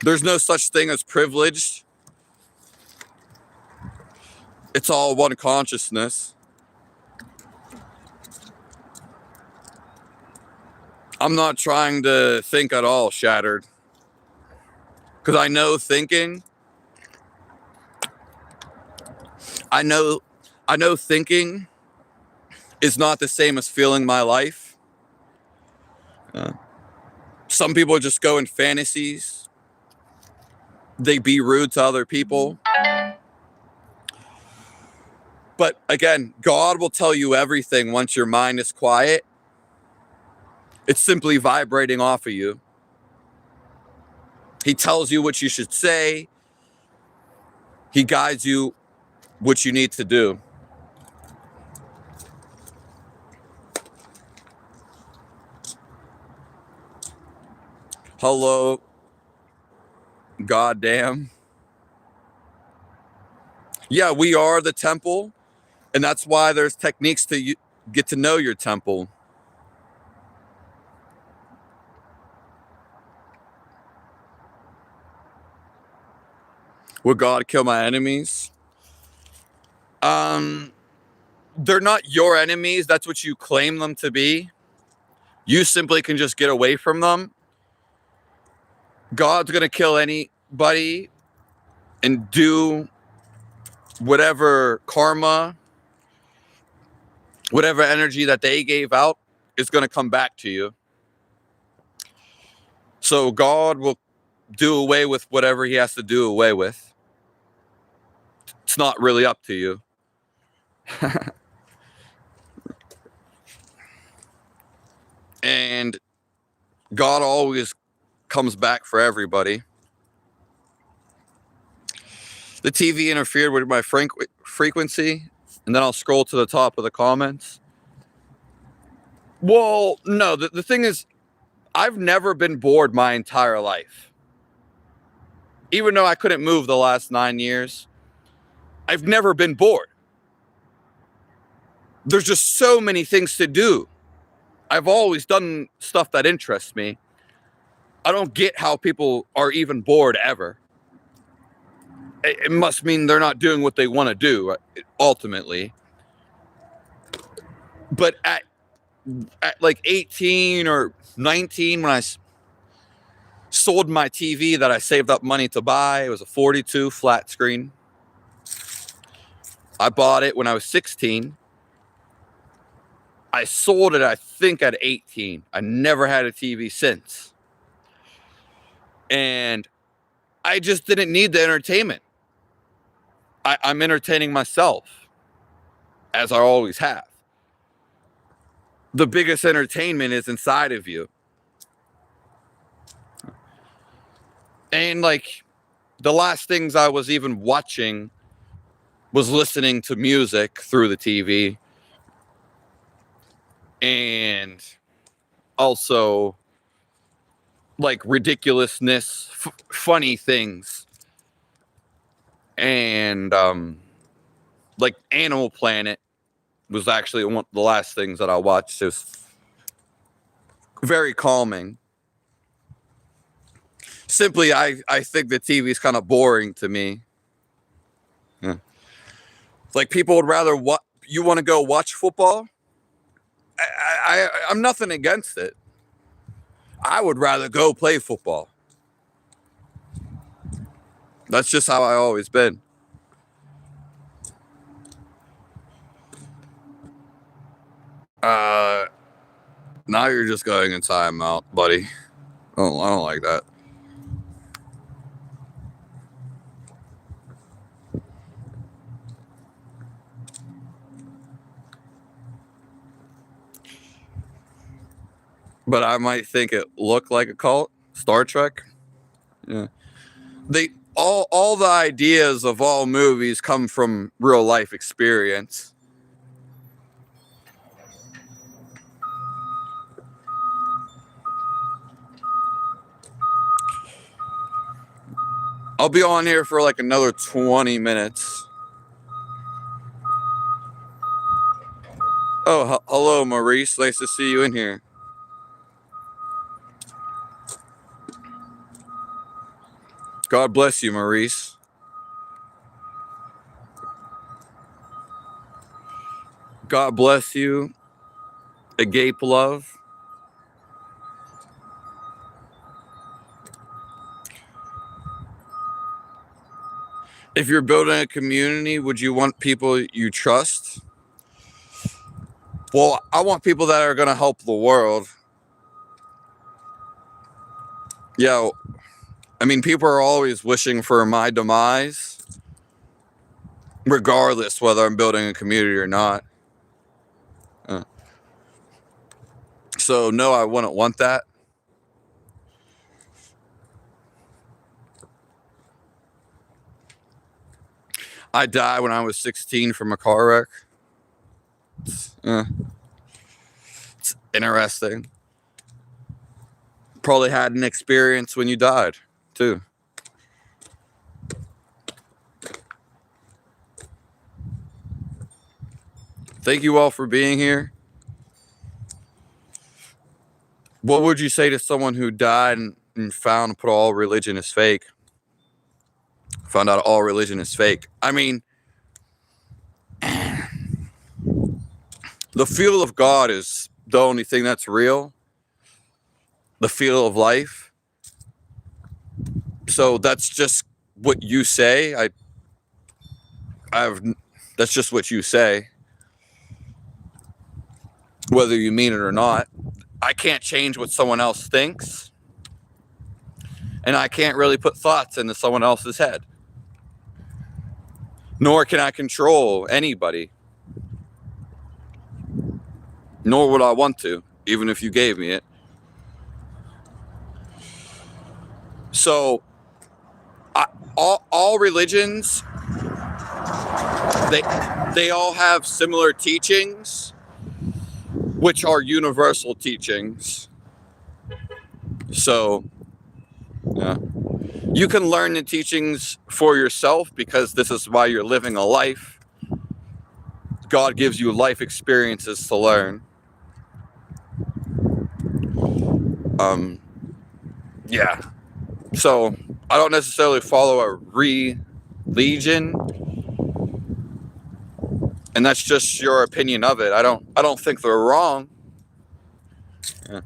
There's no such thing as privileged. It's all one consciousness. I'm not trying to think at all, Shattered. Because I know thinking. I know thinking is not the same as feeling my life. Some people just go in fantasies. They be rude to other people. But again, God will tell you everything once your mind is quiet. It's simply vibrating off of you. He tells you what you should say. He guides you what you need to do. Hello, goddamn. Yeah, we are the temple, and that's why there's techniques to get to know your temple. Would God kill my enemies? They're not your enemies. That's what you claim them to be. You simply can just get away from them. God's going to kill anybody and do whatever karma, whatever energy that they gave out is going to come back to you. So God will do away with whatever he has to do away with. It's not really up to you. And God always comes back for everybody. The TV interfered with my frequency, and then I'll scroll to the top of the comments. Well, no, the thing is, I've never been bored my entire life. Even though I couldn't move the last 9 years, I've never been bored. There's just so many things to do. I've always done stuff that interests me. I don't get how people are even bored ever. It must mean they're not doing what they want to do, ultimately. But at like 18 or 19, when I sold my TV that I saved up money to buy, it was a 42 flat screen. I bought it when I was 16. I sold it, I think, at 18. I never had a TV since. And I just didn't need the entertainment. I'm entertaining myself, as I always have. The biggest entertainment is inside of you. And like the last things I was even watching was listening to music through the TV. And also like ridiculousness, funny things. And like Animal Planet was actually one of the last things that I watched. It was very calming. Simply, I think the TV is kind of boring to me. Yeah. Like people would rather you want to go watch football? I'm nothing against it. I would rather go play football. That's just how I always been. Now you're just going in timeout, buddy. Oh, I don't like that. But I might think it looked like a cult. Star Trek. Yeah. All the ideas of all movies come from real life experience. I'll be on here for like another 20 minutes. Oh, hello, Maurice. Nice to see you in here. God bless you, Maurice. God bless you. Agape love. If you're building a community, would you want people you trust? Well, I want people that are going to help the world. Yeah, I mean, people are always wishing for my demise. regardless whether I'm building a community or not. So no, I wouldn't want that. I died when I was 16 from a car wreck. It's interesting. Probably had an experience when you died, too. Thank you all for being here. What would you say to someone who died and found all religion is fake? Found out all religion is fake. I mean, the feel of God is the only thing that's real. The feel of life. So that's just what you say. That's just what you say. Whether you mean it or not. I can't change what someone else thinks. And I can't really put thoughts into someone else's head. Nor can I control anybody. Nor would I want to, even if you gave me it. So, all religions, they all have similar teachings, which are universal teachings. So, yeah. You can learn the teachings for yourself because this is why you're living a life. God gives you life experiences to learn. Yeah. So I don't necessarily follow a religion, and that's just your opinion of it. I don't think they're wrong. Yeah.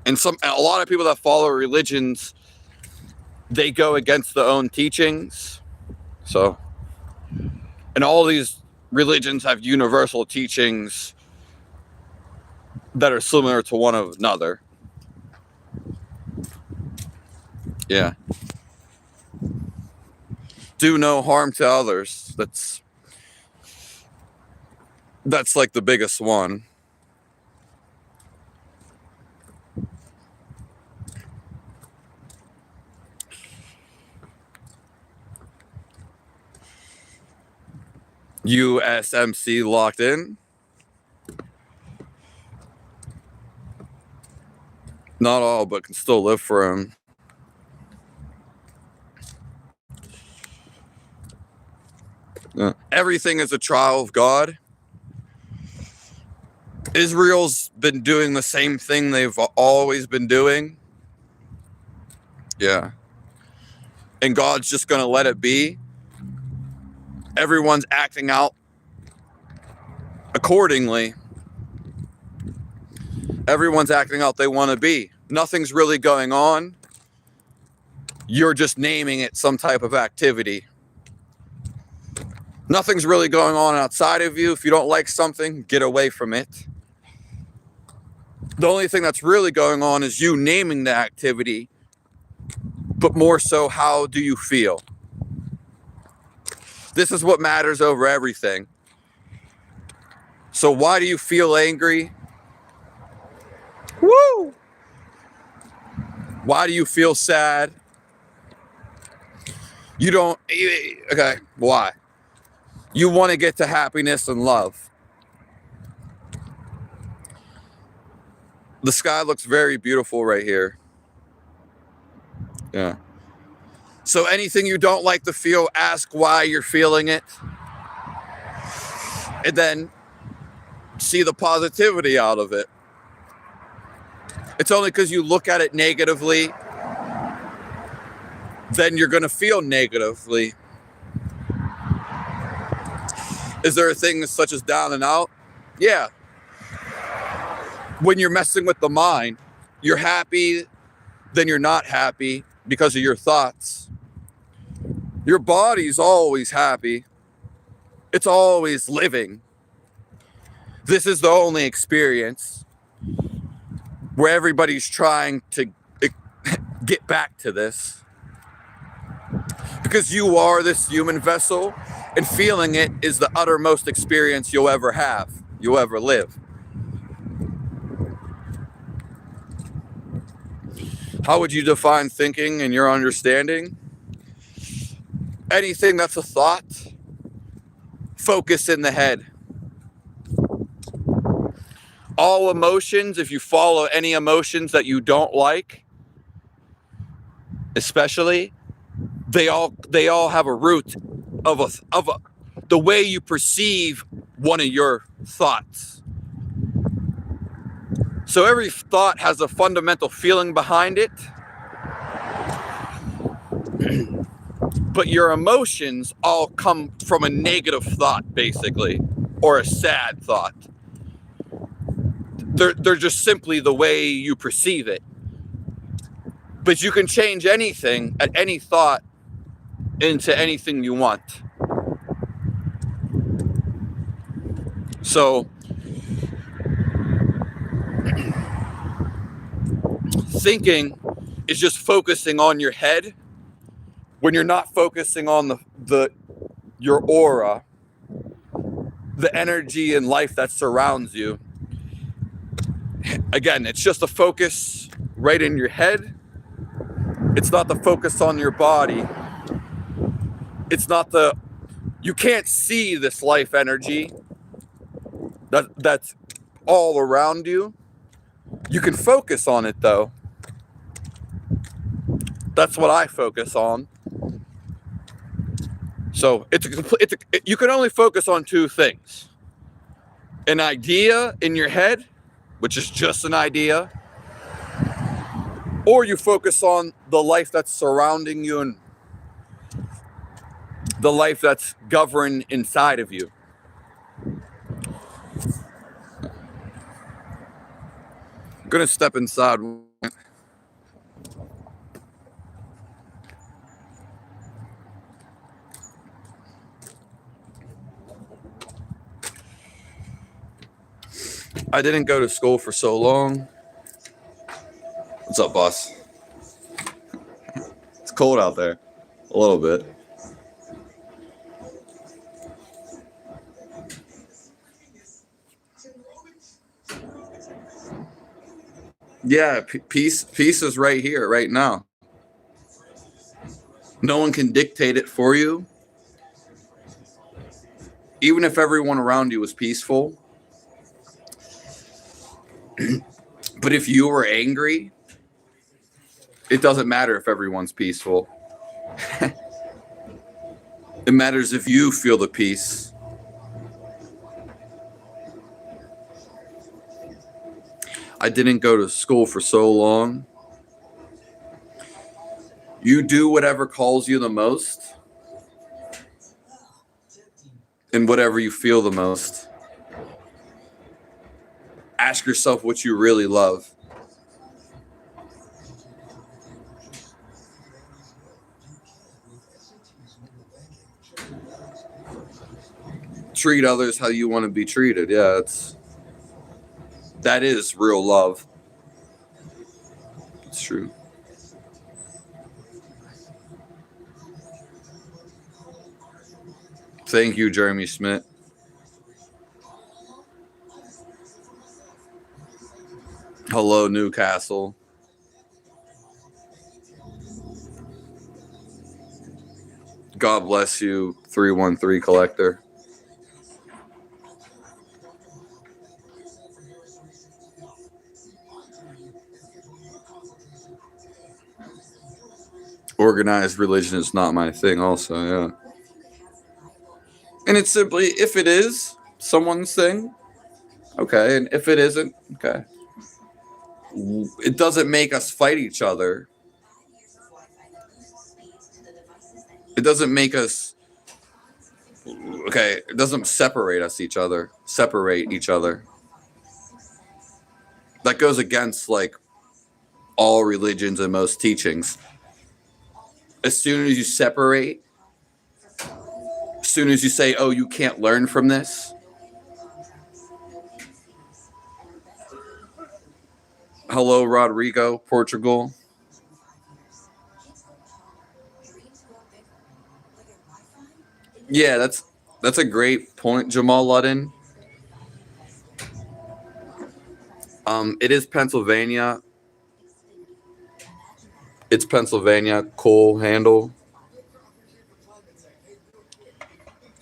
And a lot of people that follow religions, they go against their own teachings. So, and all these religions have universal teachings that are similar to one another. Yeah. Do no harm to others. That's like the biggest one. USMC locked in. Not all, but can still live for him. Everything is a trial of God. Israel's been doing the same thing they've always been doing. Yeah. And God's just going to let it be. Everyone's acting out accordingly. Everyone's acting out they want to be. Nothing's really going on. You're just naming it some type of activity. Nothing's really going on outside of you. If you don't like something, get away from it. The only thing that's really going on is you naming the activity, but more so, how do you feel? This is what matters over everything. So why do you feel angry? Woo! Why do you feel sad? You don't, okay, why? You want to get to happiness and love. The sky looks very beautiful right here. Yeah. So anything you don't like to feel, ask why you're feeling it. And then see the positivity out of it. It's only because you look at it negatively, then you're going to feel negatively. Is there a thing such as down and out? Yeah. When you're messing with the mind, you're happy, then you're not happy because of your thoughts. Your body's always happy. It's always living. This is the only experience where everybody's trying to get back to this. Because you are this human vessel, and feeling it is the uttermost experience you'll ever have, you'll ever live. How would you define thinking in your understanding? Anything that's a thought, focus in the head. All emotions, if you follow any emotions that you don't like, especially, they all have a root of the way you perceive one of your thoughts. So every thought has a fundamental feeling behind it. But your emotions all come from a negative thought, basically, or a sad thought. They're just simply the way you perceive it. But you can change anything at any thought into anything you want. So thinking is just focusing on your head when you're not focusing on your aura, the energy and life that surrounds you. Again, it's just a focus right in your head. It's not the focus on your body. It's not you can't see this life energy that's all around you. You can focus on it though. That's what I focus on. So you can only focus on two things. An idea in your head, which is just an idea, or you focus on the life that's surrounding you and the life that's governed inside of you. I'm gonna step inside. I didn't go to school for so long. What's up, boss? It's cold out there. A little bit. Yeah, peace is right here, right now. No one can dictate it for you. Even if everyone around you was peaceful. But if you were angry, it doesn't matter if everyone's peaceful. It matters if you feel the peace. I didn't go to school for so long. You do whatever calls you the most and whatever you feel the most. Ask yourself what you really love. Treat others how you want to be treated. Yeah, that is real love. It's true. Thank you, Jeremy Smith. Hello, Newcastle. God bless you, 313 Collector. Organized religion is not my thing also, yeah. And it's simply, if it is someone's thing, okay, and if it isn't, okay. It doesn't make us fight each other. It doesn't make us, okay, it doesn't separate each other. That goes against, like, all religions and most teachings. As soon as you separate, as soon as you say, oh, you can't learn from this. Hello, Rodrigo, Portugal. Yeah, that's a great point, Jamal Ludden. It is Pennsylvania. It's Pennsylvania. Coal handle.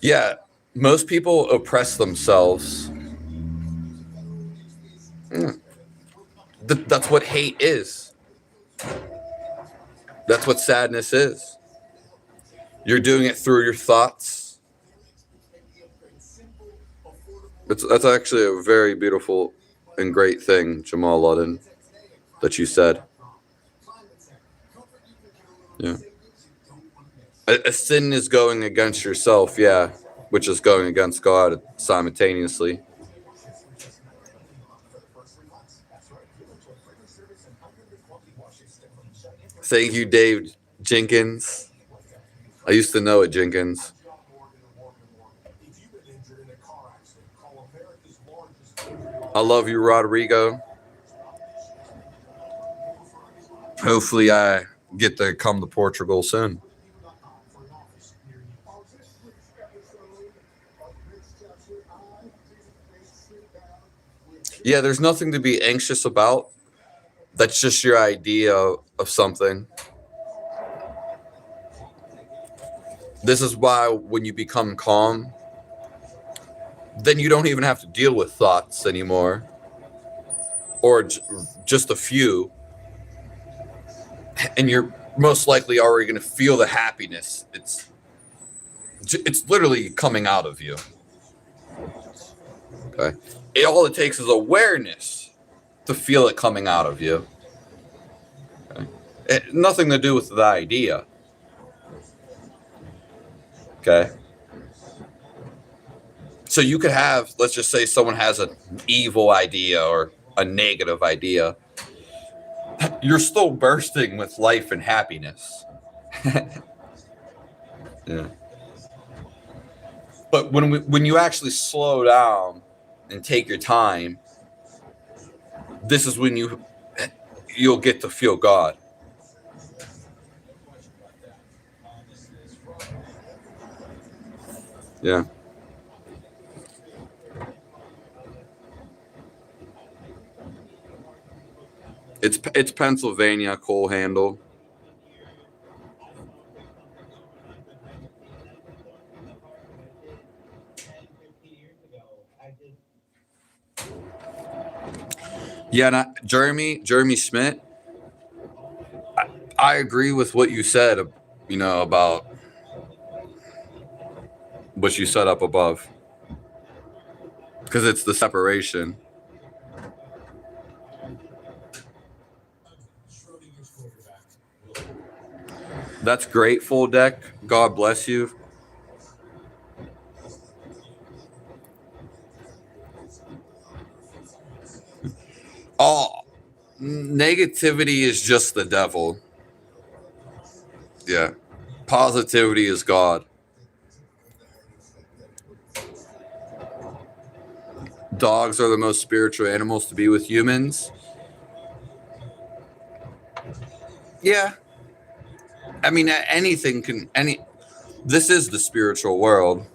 Yeah, most people oppress themselves. That's what hate is. That's what sadness is. You're doing it through your thoughts. That's actually a very beautiful and great thing, Jamal Ludden, that you said. Yeah. A sin is going against yourself, yeah, which is going against God simultaneously. Thank you, Dave Jenkins. I used to know it, Jenkins. I love you, Rodrigo. Hopefully, I get to come to Portugal soon. Yeah, there's nothing to be anxious about. That's just your idea of something. This is why when you become calm, then you don't even have to deal with thoughts anymore, or just a few, and you're most likely already going to feel the happiness. It's literally coming out of you. Okay, all it takes is awareness to feel it coming out of you. Okay? Nothing to do with the idea. Okay. So you could have, let's just say someone has an evil idea or a negative idea. You're still bursting with life and happiness. Yeah. But when you actually slow down and take your time, this is when you'll get to feel God. Yeah. It's Pennsylvania coal handle. Yeah, not Jeremy Schmidt. I agree with what you said, about what you set up above, because it's the separation. That's great, full deck. God bless you. Oh, negativity is just the devil. Yeah. Positivity is God. Dogs are the most spiritual animals to be with humans. Yeah. I mean, anything can, this is the spiritual world.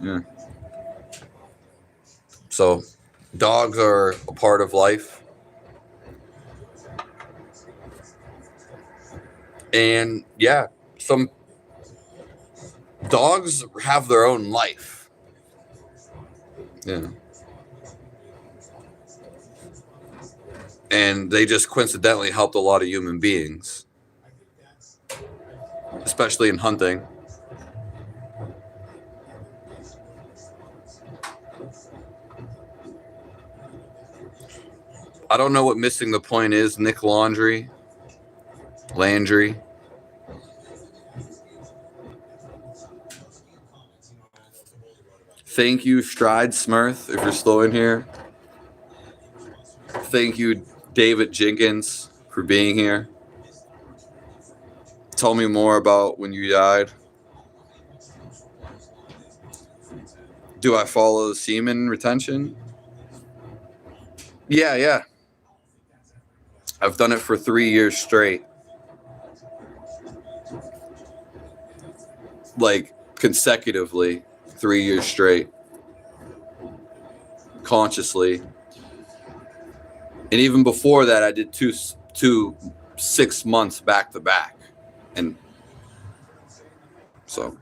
Yeah. So dogs are a part of life. And yeah, some dogs have their own life. Yeah. And they just coincidentally helped a lot of human beings, especially in hunting. I don't know what missing the point is, Nick Landry. Thank you, Stride Smurth, if you're still in here. Thank you, David Jenkins, for being here. Tell me more about when you died. Do I follow semen retention? Yeah. I've done it for 3 years straight. like consecutively 3 years straight, consciously. And even before that, I did two 6 months back to back. And so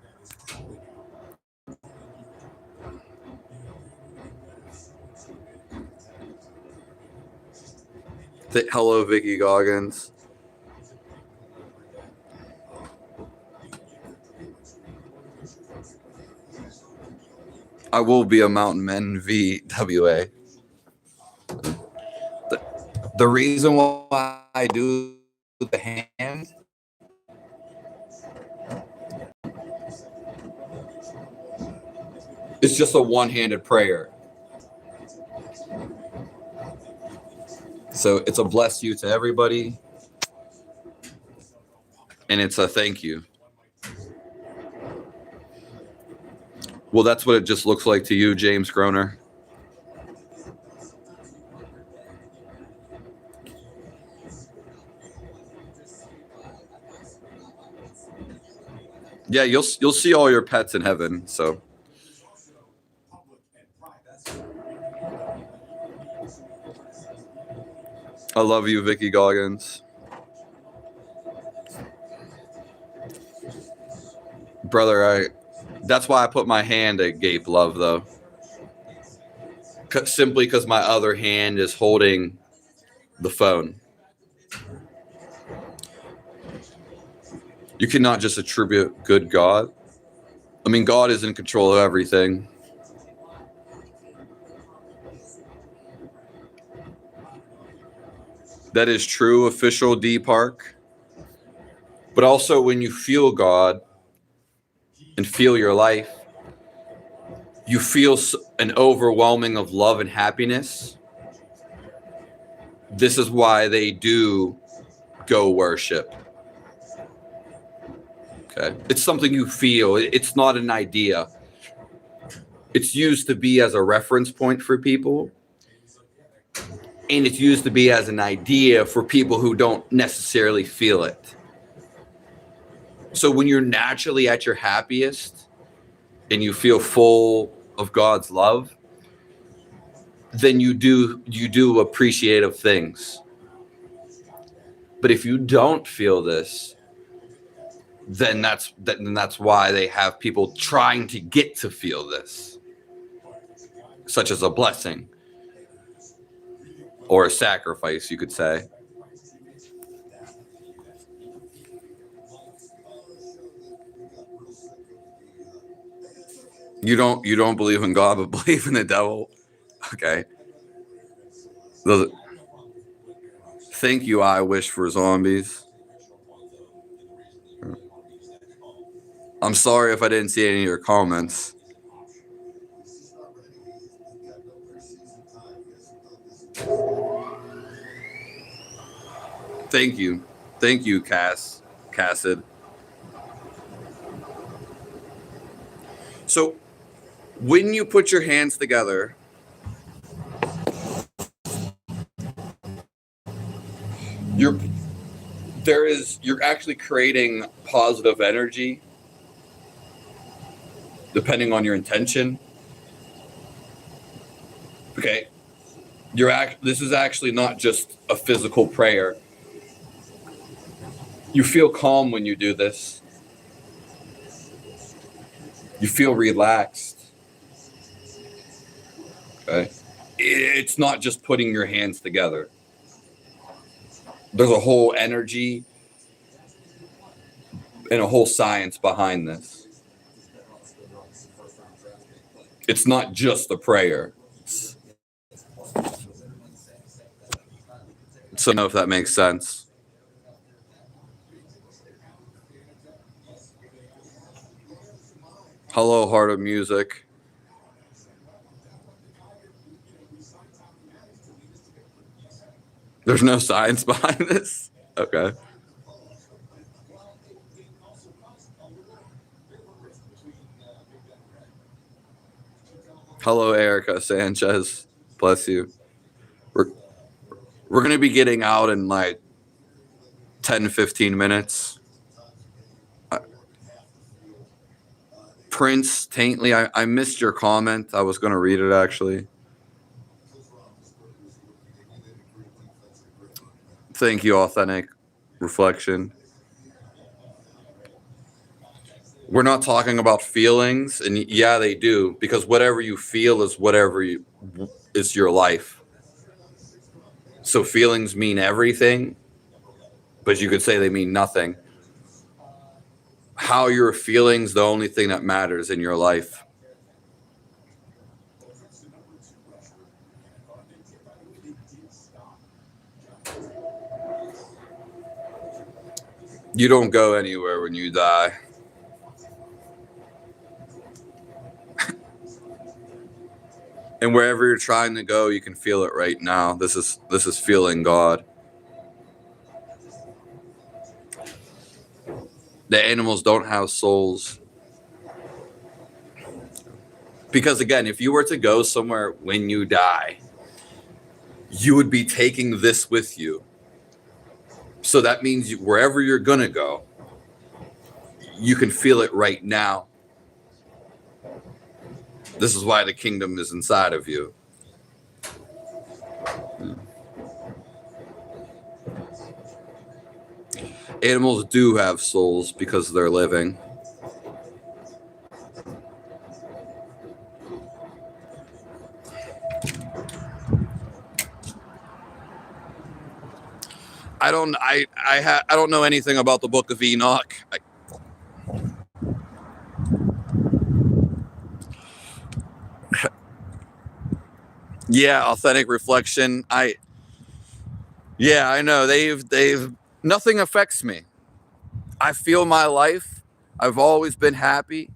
hello, Vicky Goggins. I will be a mountain man VWA. The reason why I do the hand is just a one-handed prayer. So it's a bless you to everybody. And it's a thank you. Well, that's what it just looks like to you, James Groner. Yeah, you'll see all your pets in heaven. So I love you, Vicky Goggins. Brother, that's why I put my hand at Gabe Love, though. Simply because my other hand is holding the phone. You cannot just attribute good God. I mean, God is in control of everything. That is true, official D Park. But also when you feel God and feel your life, you feel an overwhelming of love and happiness. This is why they do go worship. Okay. It's something you feel. It's not an idea. It's used to be as a reference point for people. And it's used to be as an idea for people who don't necessarily feel it. So when you're naturally at your happiest and you feel full of God's love, then you do appreciative things. But if you don't feel this, then that's why they have people trying to get to feel this, such as a blessing or a sacrifice, you could say. You don't believe in God, but believe in the devil. Okay. Thank you, I wish for zombies. I'm sorry if I didn't see any of your comments. Thank you. Thank you, Cassid. So when you put your hands together, you're actually creating positive energy depending on your intention. Okay. This is actually not just a physical prayer. You feel calm when you do this. You feel relaxed. Okay. It's not just putting your hands together. There's a whole energy and a whole science behind this. It's not just a prayer. So I don't know if that makes sense. Hello, Heart of Music. There's no science behind this? Okay. Hello, Erica Sanchez. Bless you. We're going to be getting out in like 10, 15 minutes. Prince Taintley, I missed your comment. I was going to read it, actually. Thank you, Authentic Reflection. We're not talking about feelings, and yeah, they do, because whatever you feel is is your life. So feelings mean everything, but you could say they mean nothing. How you're feeling is the only thing that matters in your life. You don't go anywhere when you die. And wherever you're trying to go, you can feel it right now. This is feeling God. The animals don't have souls. Because again, if you were to go somewhere when you die, you would be taking this with you. So that means wherever you're going to go, you can feel it right now. This is why the kingdom is inside of you. Animals do have souls because they're living. I don't know anything about the Book of Enoch. Yeah, Authentic Reflection. I know they've nothing affects me. I feel my life. I've always been happy.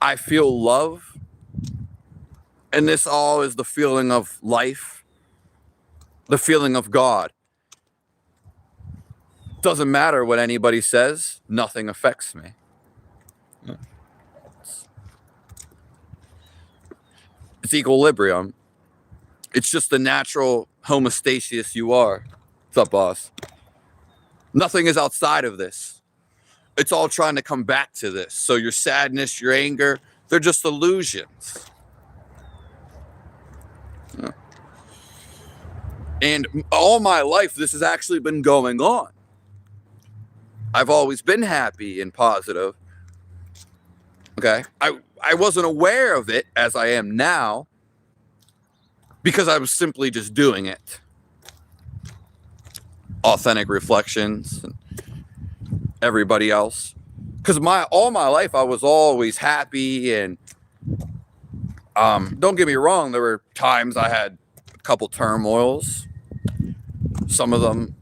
I feel love. And this all is the feeling of life, the feeling of God. Doesn't matter what anybody says, nothing affects me. It's equilibrium. It's just the natural homeostasis you are. What's up, boss? Nothing is outside of this. It's all trying to come back to this. So your sadness, your anger, they're just illusions. Yeah. And all my life, this has actually been going on. I've always been happy and positive. Okay. I wasn't aware of it as I am now because I was simply just doing it. Authentic Reflections and everybody else. Because all my life I was always happy, and don't get me wrong, there were times I had a couple turmoils. Some of them.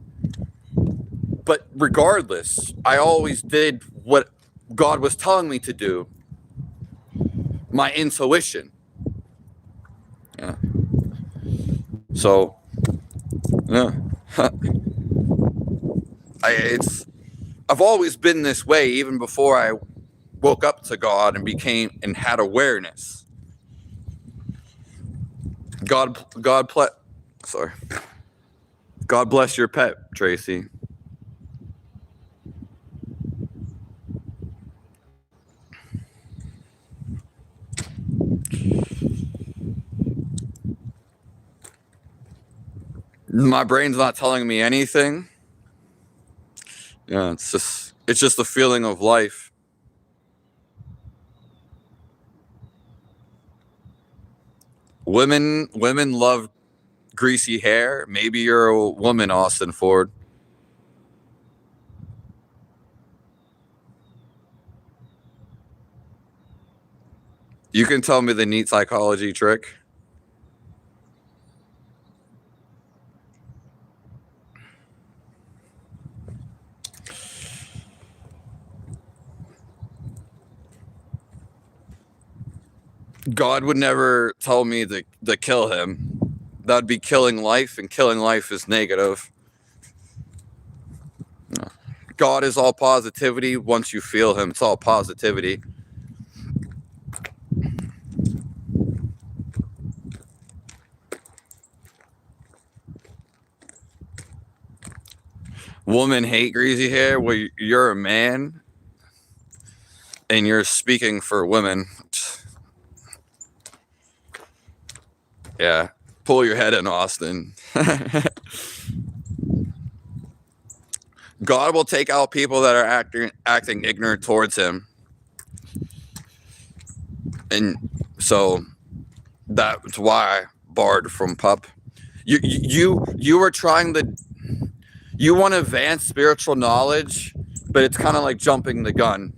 But regardless, I always did what God was telling me to do. My intuition. Yeah. So, yeah. I've always been this way, even before I woke up to God and had awareness. God bless your pet, Tracy. My brain's not telling me anything. Yeah, it's just the feeling of life. Women love greasy hair. Maybe you're a woman, Austin Ford. You can tell me the neat psychology trick. God would never tell me to kill him. That'd be killing life, and killing life is negative. God is all positivity. Once you feel him, it's all positivity. Women hate greasy hair. Well, you're a man. and you're speaking for women. Yeah, pull your head in, Austin. God will take out people that are acting ignorant towards him. And so that's why I barred from pup. You were trying to, you want to advance spiritual knowledge, but it's kind of like jumping the gun.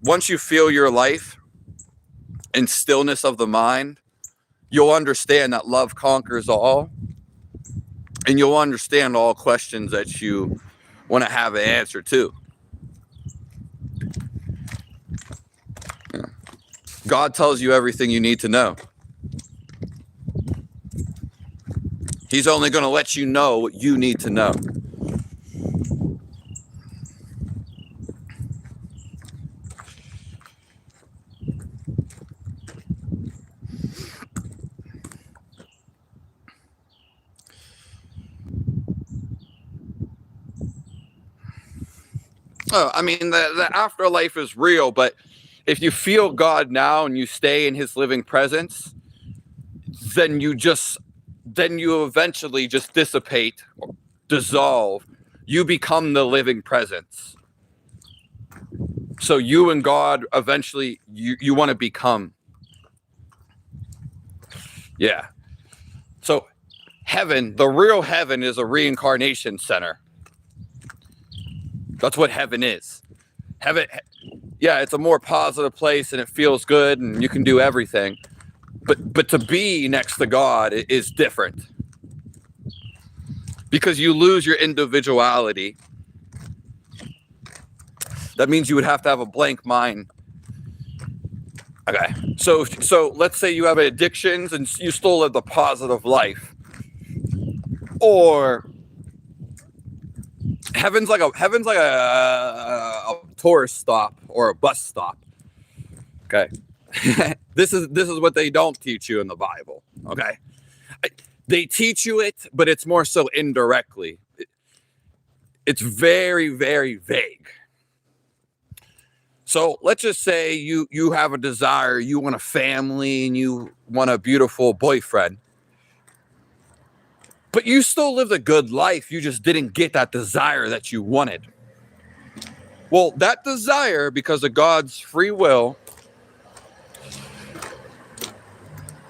Once you feel your life in stillness of the mind, you'll understand that love conquers all, and you'll understand all questions that you want to have an answer to. Yeah. God tells you everything you need to know. He's only going to let you know what you need to know. Oh, I mean, the afterlife is real, but if you feel God now and you stay in his living presence, then you eventually just dissipate, dissolve. You become the living presence. So you and God eventually, you want to become. Yeah. So heaven, the real heaven, is a reincarnation center. That's what heaven is. Heaven, yeah, it's a more positive place and it feels good and you can do everything. But to be next to God is different. Because you lose your individuality. That means you would have to have a blank mind. Okay. So let's say you have addictions and you still live the positive life. Or heaven's like a tourist stop or a bus stop. Okay. This is what they don't teach you in the Bible. Okay. They teach you it, but it's more so indirectly. It's very, very vague. So let's just say you have a desire, you want a family and you want a beautiful boyfriend. But you still lived a good life. You just didn't get that desire that you wanted. Well, that desire, because of God's free will,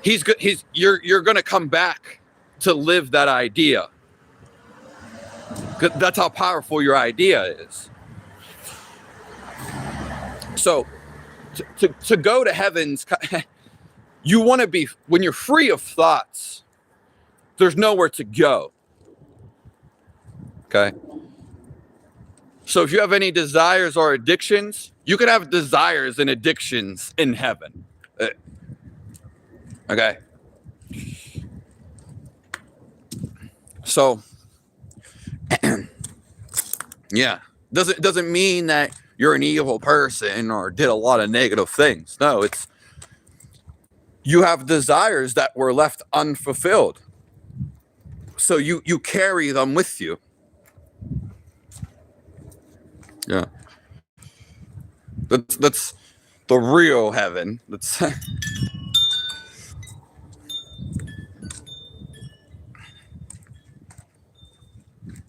you're going to come back to live that idea. That's how powerful your idea is. So to go to heaven's, you want to be, when you're free of thoughts, there's nowhere to go. Okay. So if you have any desires or addictions, you can have desires and addictions in heaven. Okay. So, yeah, doesn't mean that you're an evil person or did a lot of negative things. No, it's you have desires that were left unfulfilled. So you carry them with you. Yeah. That's the real heaven. That's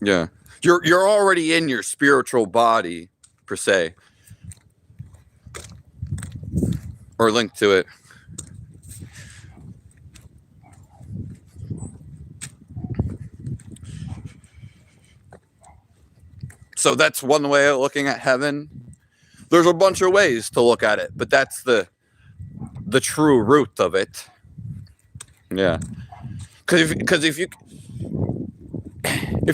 yeah. You're already in your spiritual body, per se. Or linked to it. So that's one way of looking at heaven. There's a bunch of ways to look at it, but that's the true root of it. Yeah. Because if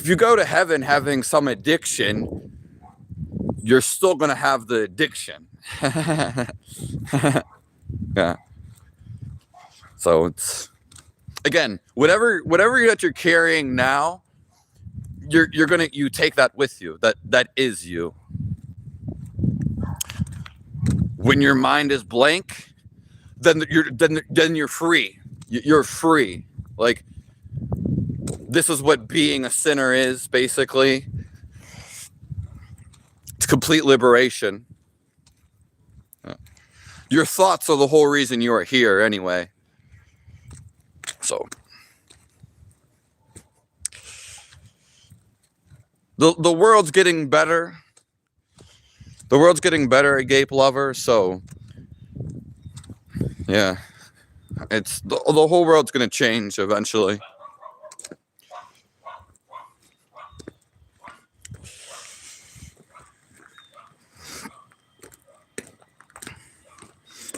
you go to heaven having some addiction, you're still going to have the addiction. Yeah. So it's, again, whatever that you're carrying now, you take that with you. That is you. When your mind is blank, then you're free. You're free. Like, this is what being a sinner is, basically. It's complete liberation. Your thoughts are the whole reason you are here anyway. So the world's getting better. The world's getting better at Gape Lover, so yeah. It's the whole world's gonna change eventually.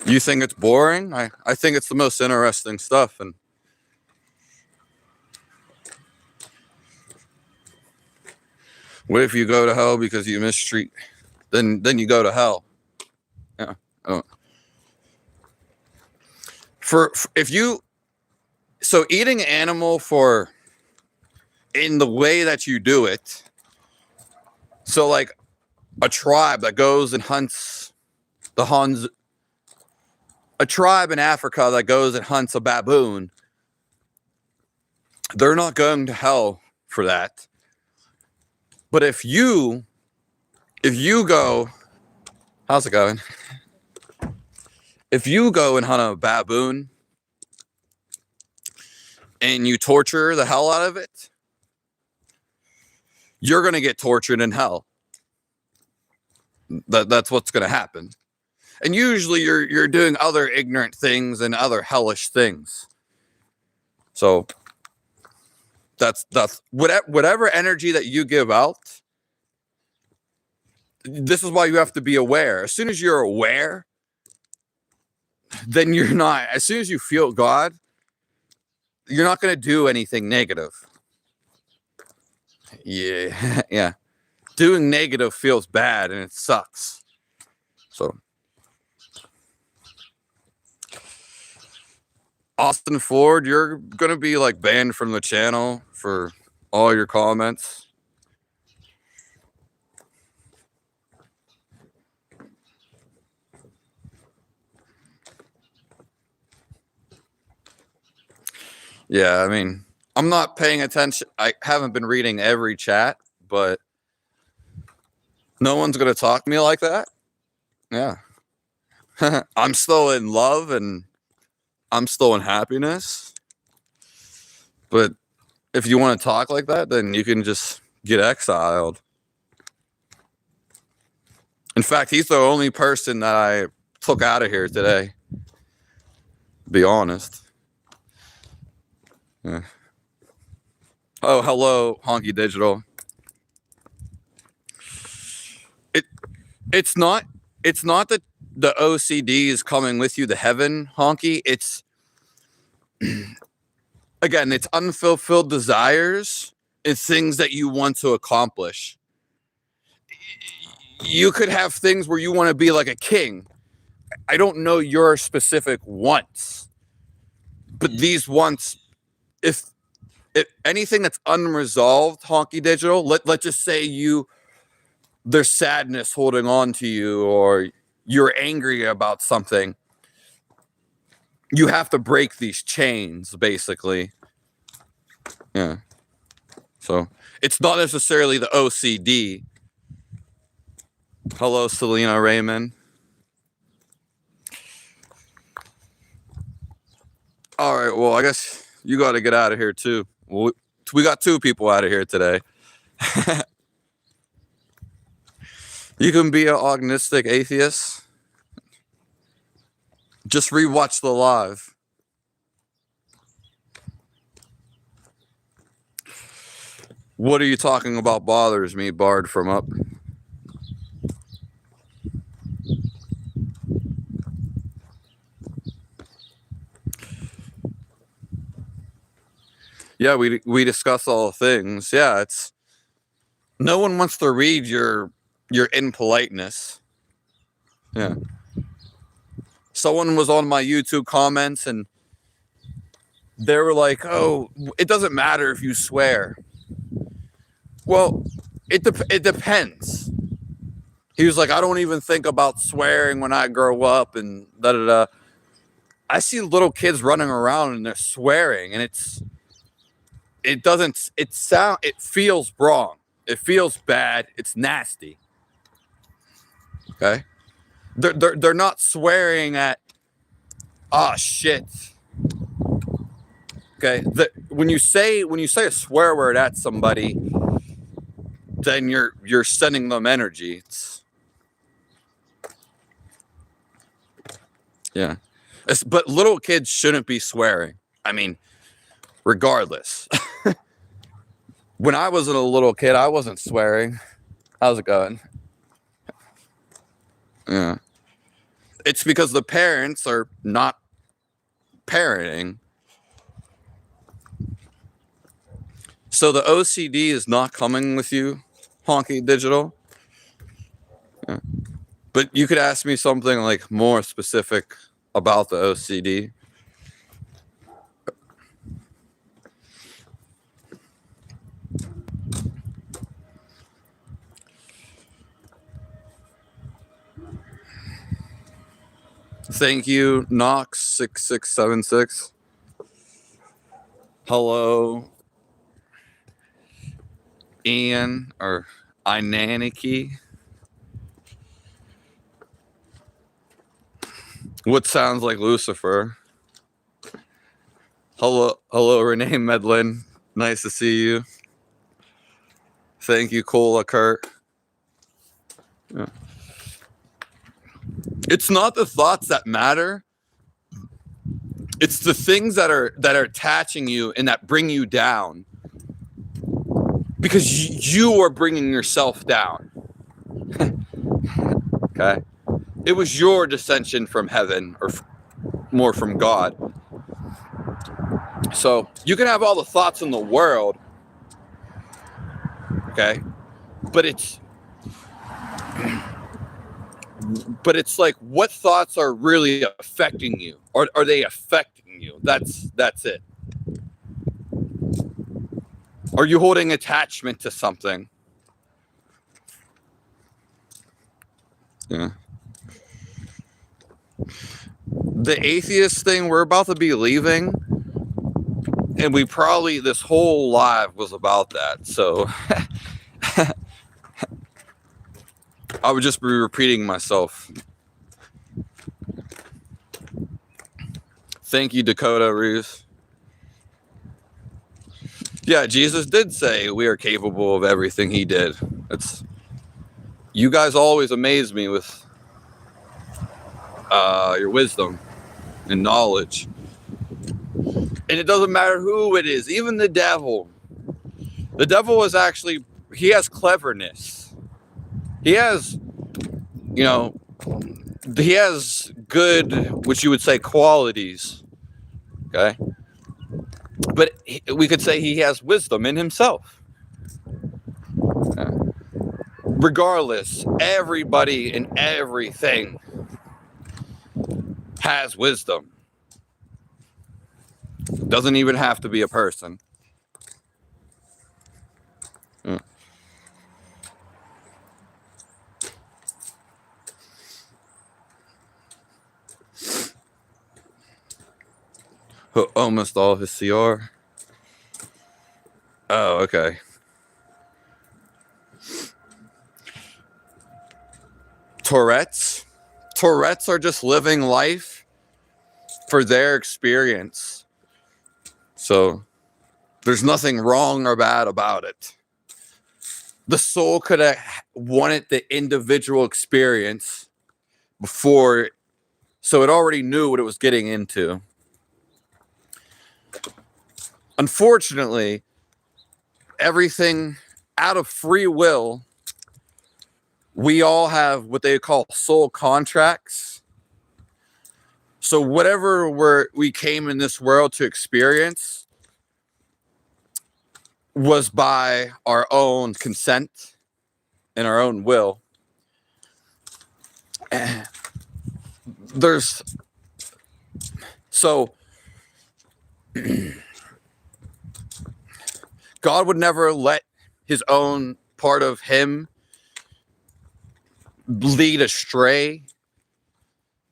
You think it's boring? I think it's the most interesting stuff. And what if you go to hell because you mistreat? Then you go to hell. Yeah. For if you, so eating animal for in the way that you do it. So like a tribe that goes and hunts the Huns. A tribe in Africa that goes and hunts a baboon, they're not going to hell for that. But if you go, how's it going? If you go and hunt a baboon and you torture the hell out of it, you're going to get tortured in hell. That's what's going to happen. And usually you're doing other ignorant things and other hellish things. So that's whatever energy that you give out. This is why you have to be aware. As soon as you're aware, then you're not. As soon as you feel God, you're not going to do anything negative. Yeah, yeah. Doing negative feels bad and it sucks. So. Austin Ford, you're going to be like banned from the channel for all your comments. Yeah, I mean, I'm not paying attention. I haven't been reading every chat, but no one's going to talk to me like that. Yeah. I'm still in love and I'm still in happiness. But if you want to talk like that, then you can just get exiled. In fact, he's the only person that I took out of here today. To be honest. Yeah. Oh, hello, Honky Digital. It's not that the OCD is coming with you to heaven, Honky. It's again, it's unfulfilled desires. It's things that you want to accomplish. You could have things where you want to be like a king. I don't know your specific wants, but these wants, if anything that's unresolved, Honky Digital, let's just say there's sadness holding on to you, or you're angry about something. You have to break these chains, basically. Yeah. So it's not necessarily the OCD. Hello, Selena Raymond. All right. Well, I guess you got to get out of here too. Well, we got two people out of here today. You can be an agnostic atheist. Just rewatch the live. What are you talking about bothers me, Bard from up? Yeah, we discuss all things. Yeah, it's no one wants to read your impoliteness. Yeah. Someone was on my YouTube comments and they were like, "Oh, it doesn't matter if you swear." Well, it depends. He was like, "I don't even think about swearing when I grow up," and da da da. I see little kids running around and they're swearing, and it feels wrong. It feels bad. It's nasty. Okay. They're not swearing at, oh shit. Okay, when you say a swear word at somebody, then you're sending them energy. Yeah, but little kids shouldn't be swearing. I mean, regardless. When I was a little kid, I wasn't swearing. How's it going? Yeah, it's because the parents are not parenting. So the OCD is not coming with you, Honky Digital. Yeah. But you could ask me something like more specific about the OCD. Thank you, Knox6676. Hello, Ian or Inaniki. What sounds like Lucifer? Hello, Renee Medlin. Nice to see you. Thank you, Cola Kurt. Yeah. It's not the thoughts that matter. It's the things that are attaching you and that bring you down. Because you are bringing yourself down. Okay? It was your dissension from heaven, or more from God. So you can have all the thoughts in the world, okay? But it's like, what thoughts are really affecting you? Or are they affecting you? That's it. Are you holding attachment to something? Yeah. The atheist thing, we're about to be leaving. And we probably, this whole live was about that. So I would just be repeating myself. Thank you, Dakota Reeves. Yeah, Jesus did say we are capable of everything he did. You guys always amaze me with your wisdom and knowledge. And it doesn't matter who it is, even the devil. The devil is actually, he has cleverness. He has, he has good, which you would say, qualities. Okay? But we could say he has wisdom in himself. Regardless, everybody and everything has wisdom. Doesn't even have to be a person. Almost all his CR. Oh, okay. Tourette's are just living life for their experience. So there's nothing wrong or bad about it. The soul could have wanted the individual experience before, so it already knew what it was getting into. Unfortunately, everything out of free will, we all have what they call soul contracts. So whatever we came in this world to experience was by our own consent and our own will. God would never let his own part of him lead astray.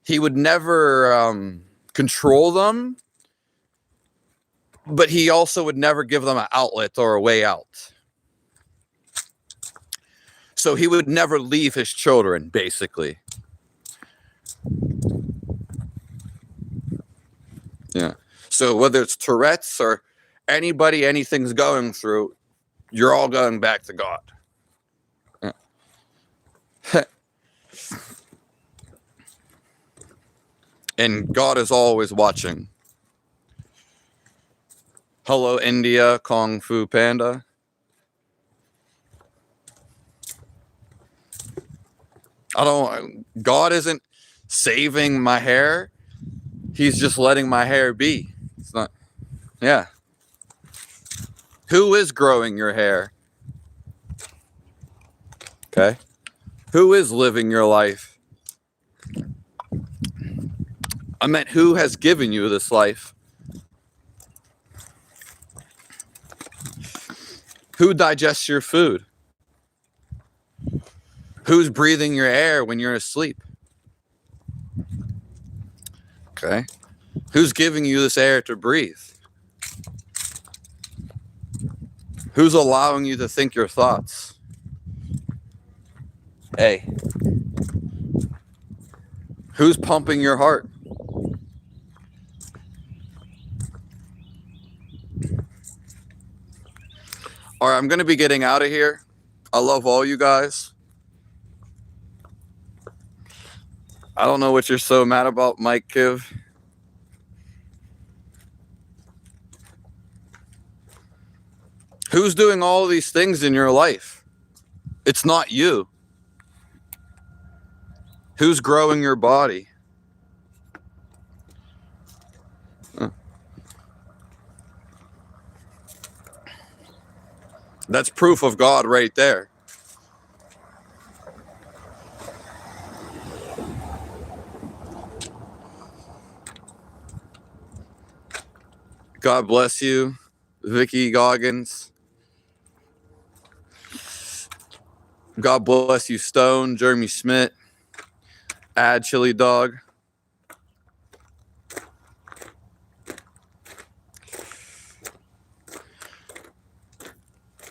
He would never control them, but he also would never give them an outlet or a way out. So he would never leave his children, basically. Yeah. So whether it's Tourette's or anybody, anything's going through, you're all going back to God. Yeah. And God is always watching. Hello, India, Kung Fu Panda. God isn't saving my hair. He's just letting my hair be. It's not, yeah. Who is growing your hair? Okay. Who is living your life? I meant, who has given you this life? Who digests your food? Who's breathing your air when you're asleep? Okay. Who's giving you this air to breathe? Who's allowing you to think your thoughts? Hey. Who's pumping your heart? All right, I'm going to be getting out of here. I love all you guys. I don't know what you're so mad about, Mike Kiv. Who's doing all these things in your life? It's not you. Who's growing your body? That's proof of God right there. God bless you, Vicky Goggins. God bless you, Stone, Jeremy Schmidt, Ad Chili Dog.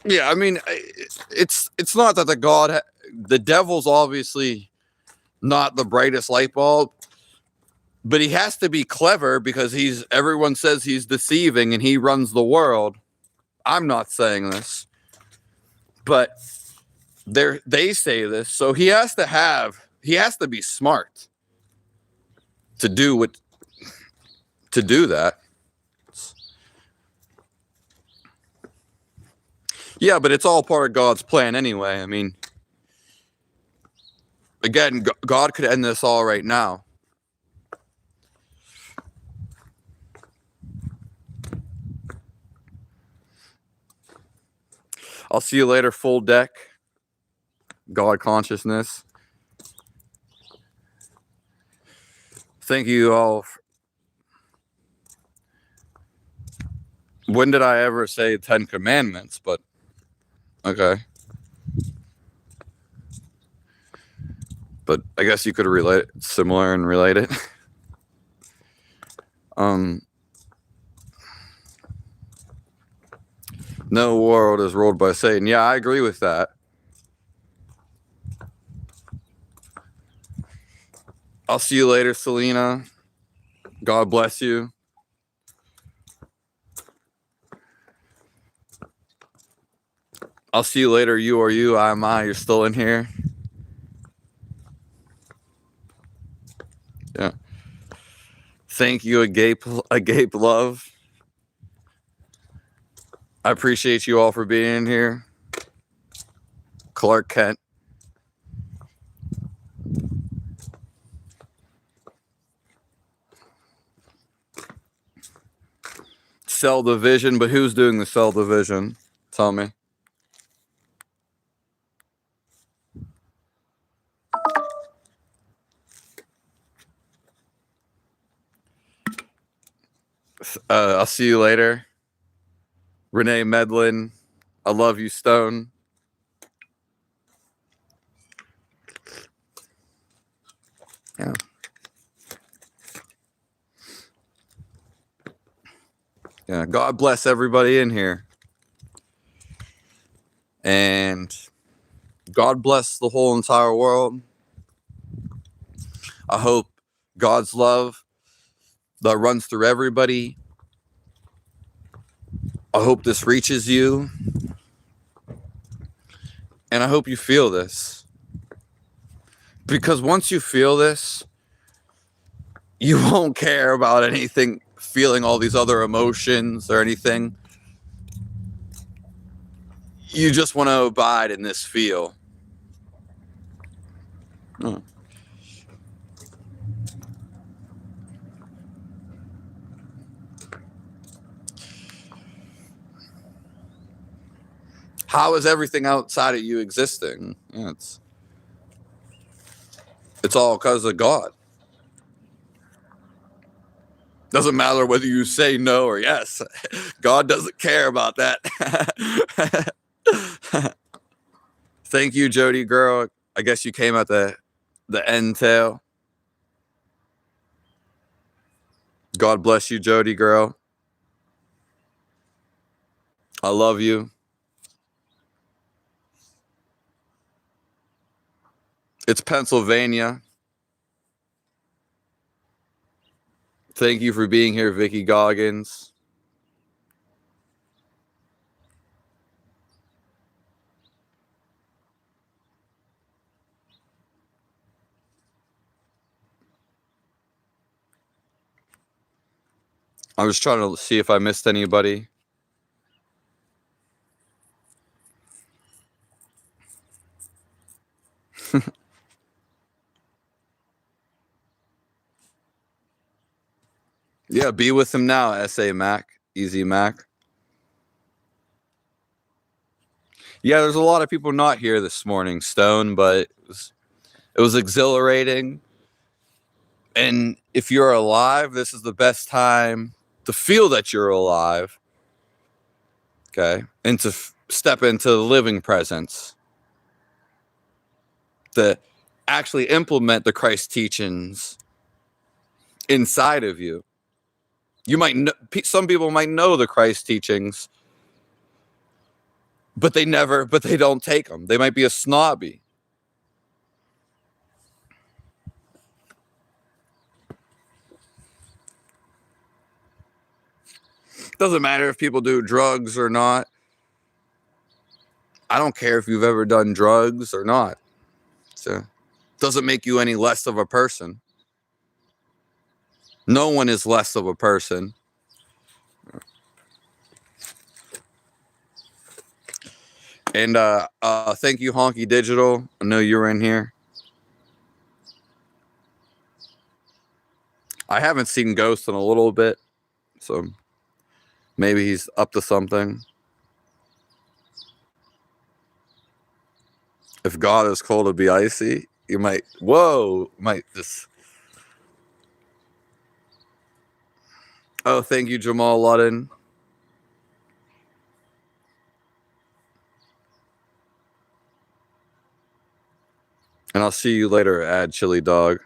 Yeah, I mean, it's not that the devil's obviously not the brightest light bulb, but he has to be clever because everyone says he's deceiving and he runs the world. I'm not saying this, but they say this, so he has to be smart to do that. Yeah, but it's all part of God's plan anyway. I mean, again, God could end this all right now. I'll see you later, full deck. God consciousness. Thank you all. When did I ever say 10 commandments? But okay. But I guess you could relate it, similar and relate it. No world is ruled by Satan. Yeah, I agree with that. I'll see you later, Selena. God bless you. I'll see you later. You are you, I am I. You're still in here. Yeah. Thank you, Agape Love. I appreciate you all for being in here. Clark Kent. Cell division, but who's doing the cell division? Tell me. I'll see you later. Renee Medlin. I love you, Stone. Yeah. Yeah. God bless everybody in here. And God bless the whole entire world. I hope God's love, that runs through everybody. I hope this reaches you. And I hope you feel this. Because once you feel this, you won't care about anything, feeling all these other emotions or anything. You just want to abide in this feel. How is everything outside of you existing? Yeah, it's all because of God. Doesn't matter whether you say no or yes. God doesn't care about that. Thank you, Jody girl. I guess you came at the end tail. God bless you, Jody girl. I love you. It's Pennsylvania. Thank you for being here, Vicky Goggins. I was trying to see if I missed anybody. Yeah, be with him now, S.A. Mac. Easy Mac. Yeah, there's a lot of people not here this morning, Stone, but it was exhilarating. And if you're alive, this is the best time to feel that you're alive. Okay? And to step into the living presence. To actually implement the Christ teachings inside of you. You might know, some people might know the Christ teachings, but they don't take them. They might be a snobby. Doesn't matter if people do drugs or not. I don't care if you've ever done drugs or not. So doesn't make you any less of a person. No one is less of a person. And thank you, Honky Digital. I know you're in here. I haven't seen Ghost in a little bit, so maybe he's up to something. If God is cold to be icy, you might just. Oh, thank you, Jamal Ludden. And I'll see you later, Ad Chili Dog.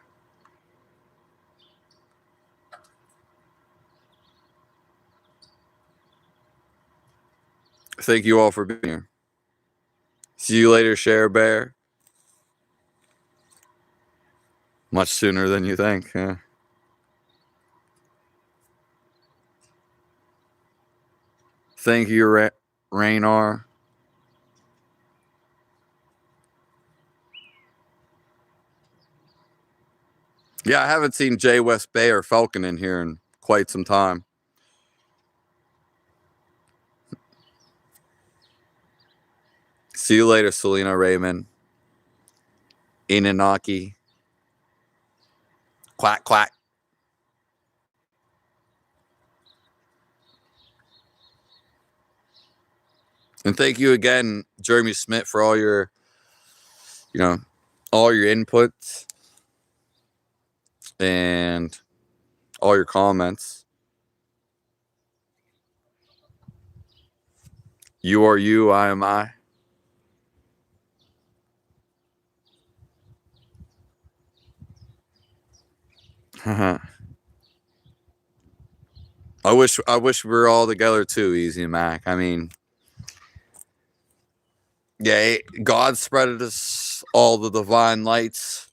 Thank you all for being here. See you later, Share Bear. Much sooner than you think. Yeah. Thank you, Raynar. Yeah, I haven't seen Jay West Bay or Falcon in here in quite some time. See you later, Selena Raymond. Inanaki. Quack, quack. And thank you again, Jeremy Smith, for all your, all your inputs and all your comments. You are you, I am I. I wish we were all together too, Easy Mac. I mean, yeah, God spreaded us all the divine lights.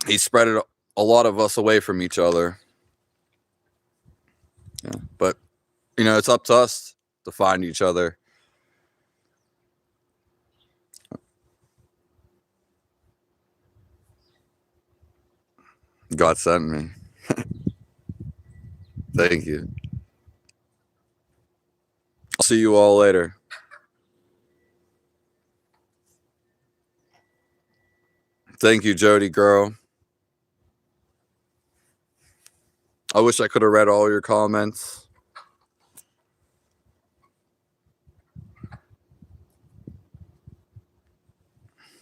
He spread it a lot of us away from each other. Yeah. But, you know, it's up to us to find each other. God sent me. Thank you. I'll see you all later. Thank you, Jody, girl. I wish I could have read all your comments.